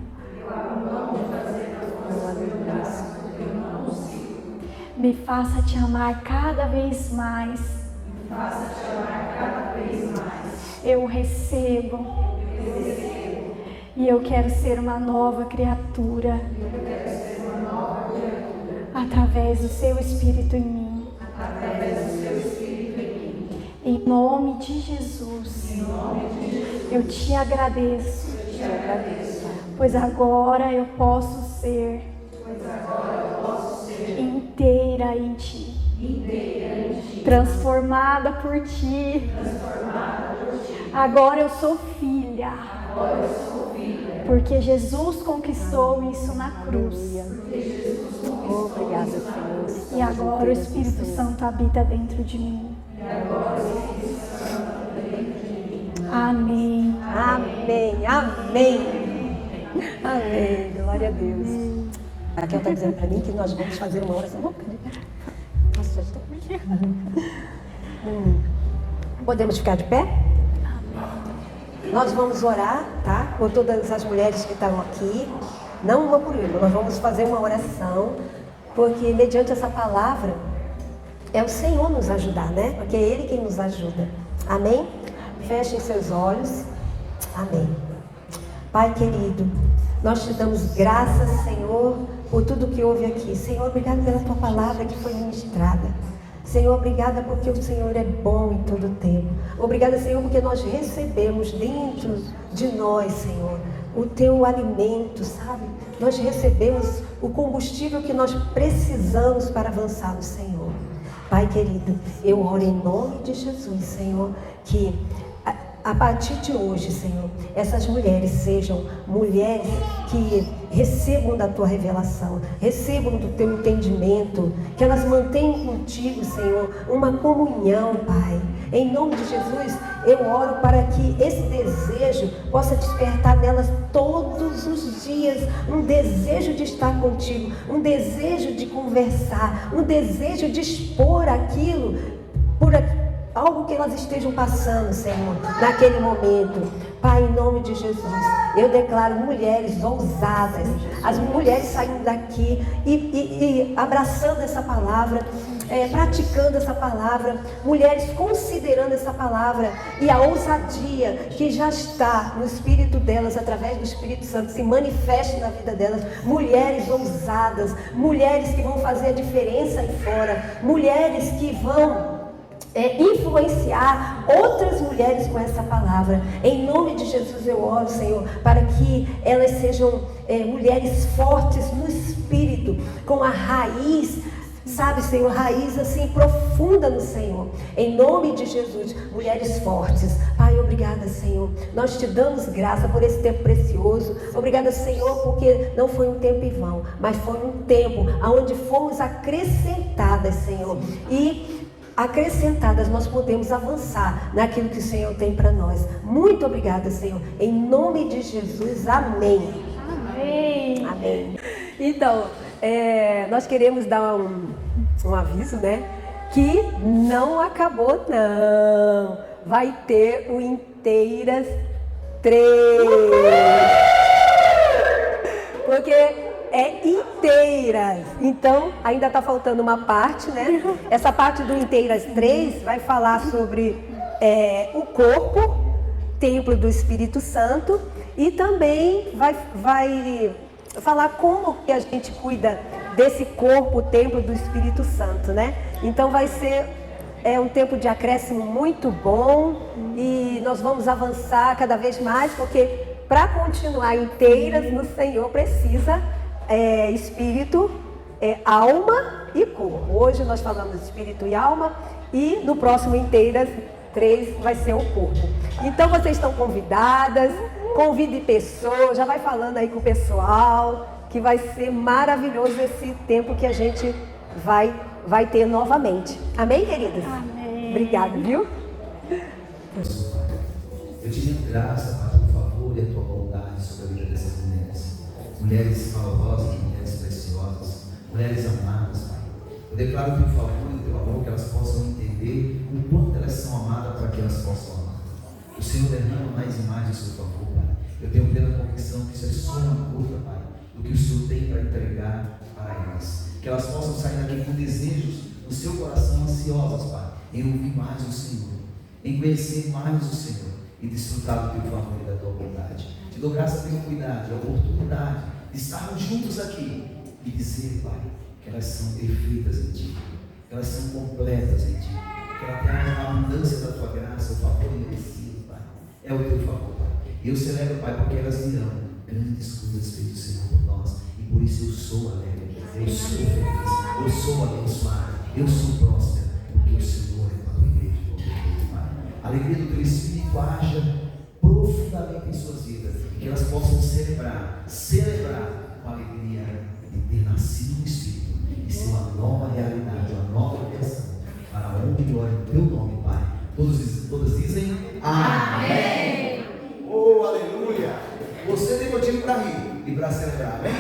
Me faça te amar cada vez mais. Eu recebo. E eu quero ser uma nova criatura. Através do Seu Espírito em mim. Em nome de Jesus. Eu te agradeço. Pois agora eu posso ser inteira em Ti, transformada por Ti. Agora eu sou filha, porque Jesus conquistou isso na cruz. Obrigada, Senhor. E agora o Espírito Santo habita dentro de mim. Amém. Amém, amém. Amém, glória a Deus. A Raquel está dizendo para mim que nós vamos fazer uma oração. Nossa, estou aqui. Podemos ficar de pé? Nós vamos orar, tá? Por todas as mulheres que estão aqui. Não uma por uma, nós vamos fazer uma oração, porque mediante essa palavra é o Senhor nos ajudar, né? Porque é Ele quem nos ajuda. Amém? Fechem seus olhos. Amém. Pai querido, nós te damos graças, Senhor, por tudo que houve aqui. Senhor, obrigado pela Tua palavra que foi ministrada. Senhor, obrigada porque o Senhor é bom em todo o tempo. Obrigada, Senhor, porque nós recebemos dentro de nós, Senhor, o Teu alimento, sabe? Nós recebemos o combustível que nós precisamos para avançar no Senhor. Pai querido, eu oro em nome de Jesus, Senhor, que a partir de hoje, Senhor, essas mulheres sejam mulheres que recebam da Tua revelação, recebam do Teu entendimento, que elas mantenham contigo, Senhor, uma comunhão, Pai. Em nome de Jesus, eu oro para que esse desejo possa despertar nelas todos os dias, um desejo de estar contigo, um desejo de conversar, um desejo de expor aquilo, algo que elas estejam passando, Senhor, naquele momento. Pai, em nome de Jesus, eu declaro mulheres ousadas, as mulheres saindo daqui e abraçando essa palavra, praticando essa palavra, mulheres considerando essa palavra e a ousadia que já está no espírito delas, através do Espírito Santo, se manifeste na vida delas. Mulheres ousadas, mulheres que vão fazer a diferença aí fora, mulheres que vão influenciar outras mulheres com essa palavra. Em nome de Jesus eu oro, Senhor, para que elas sejam mulheres fortes no espírito, com a raiz, sabe, Senhor, raiz assim profunda no Senhor. Em nome de Jesus, mulheres fortes. Pai, obrigada, Senhor. Nós te damos graça por esse tempo precioso. Obrigada, Senhor, porque não foi um tempo em vão, mas foi um tempo onde fomos acrescentadas, Senhor. E acrescentadas, nós podemos avançar naquilo que o Senhor tem para nós. Muito obrigada, Senhor. Em nome de Jesus, amém. Amém. Amém. Então, nós queremos dar um aviso, né? Que não acabou, não. Vai ter o Inteiras 3. Porque inteiras. Então, ainda está faltando uma parte, né? Essa parte do Inteiras 3 vai falar sobre o corpo, templo do Espírito Santo, e também vai falar como que a gente cuida desse corpo, templo do Espírito Santo, né? Então vai ser um tempo de acréscimo muito bom e nós vamos avançar cada vez mais, porque para continuar inteiras no Senhor precisa espírito, alma e corpo. Hoje nós falamos espírito e alma e no próximo Inteiras 3 vai ser o corpo. Então vocês estão convidadas, convide pessoas, já vai falando aí com o pessoal, que vai ser maravilhoso esse tempo que a gente vai ter novamente. Amém, queridas? Amém. Obrigada, viu? Eu te rendo graça, Pai, por favor, e a tua bondade sobre a vida dessas mulheres. Mulheres valorosas, mulheres preciosas, mulheres amadas, Pai. Eu declaro o teu favor e o teu amor, que elas possam entender o quanto elas são amadas para que elas possam amar. O Senhor derrama mais e mais o seu favor, Pai. Eu tenho plena convicção que isso é só uma gota, Pai, do que o Senhor tem para entregar para elas. Que elas possam sair daqui com desejos no seu coração ansiosas, Pai, em ouvir mais o Senhor, em conhecer mais o Senhor e desfrutar do teu favor e da tua bondade. Te dou graça pela cuidado, a oportunidade de estarmos juntos aqui e dizer, Pai, que elas são perfeitas em Ti, que elas são completas em Ti, que ela tem a abundância da Tua graça, o favor merecido, Pai. É o Teu favor, Pai. E eu celebro, Pai, porque elas dirão grandes coisas feitas, Senhor, por nós, e por isso eu sou alegre, eu sou feliz, eu sou abençoado, eu sou próspero, porque o Senhor é para a igreja, Pai. A alegria do Teu Espírito haja profundamente em suas vidas, e que elas possam celebrar com a alegria de ter nascido no Espírito e ser uma nova realidade, uma nova criação, para a honra e glória do Teu nome, Pai. Todas dizem amém. Oh, aleluia! Você tem motivo para rir e para celebrar, amém?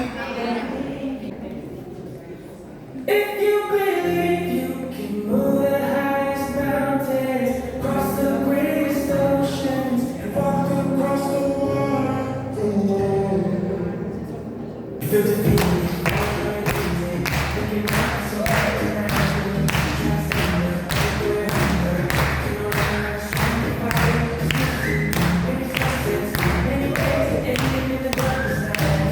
If you believe you can move the highest mountains, cross the greatest oceans, and walk across the water. If you're defeated, looking out so hard and I trust in the hunger, many facets, many ways, and even in the darkest night.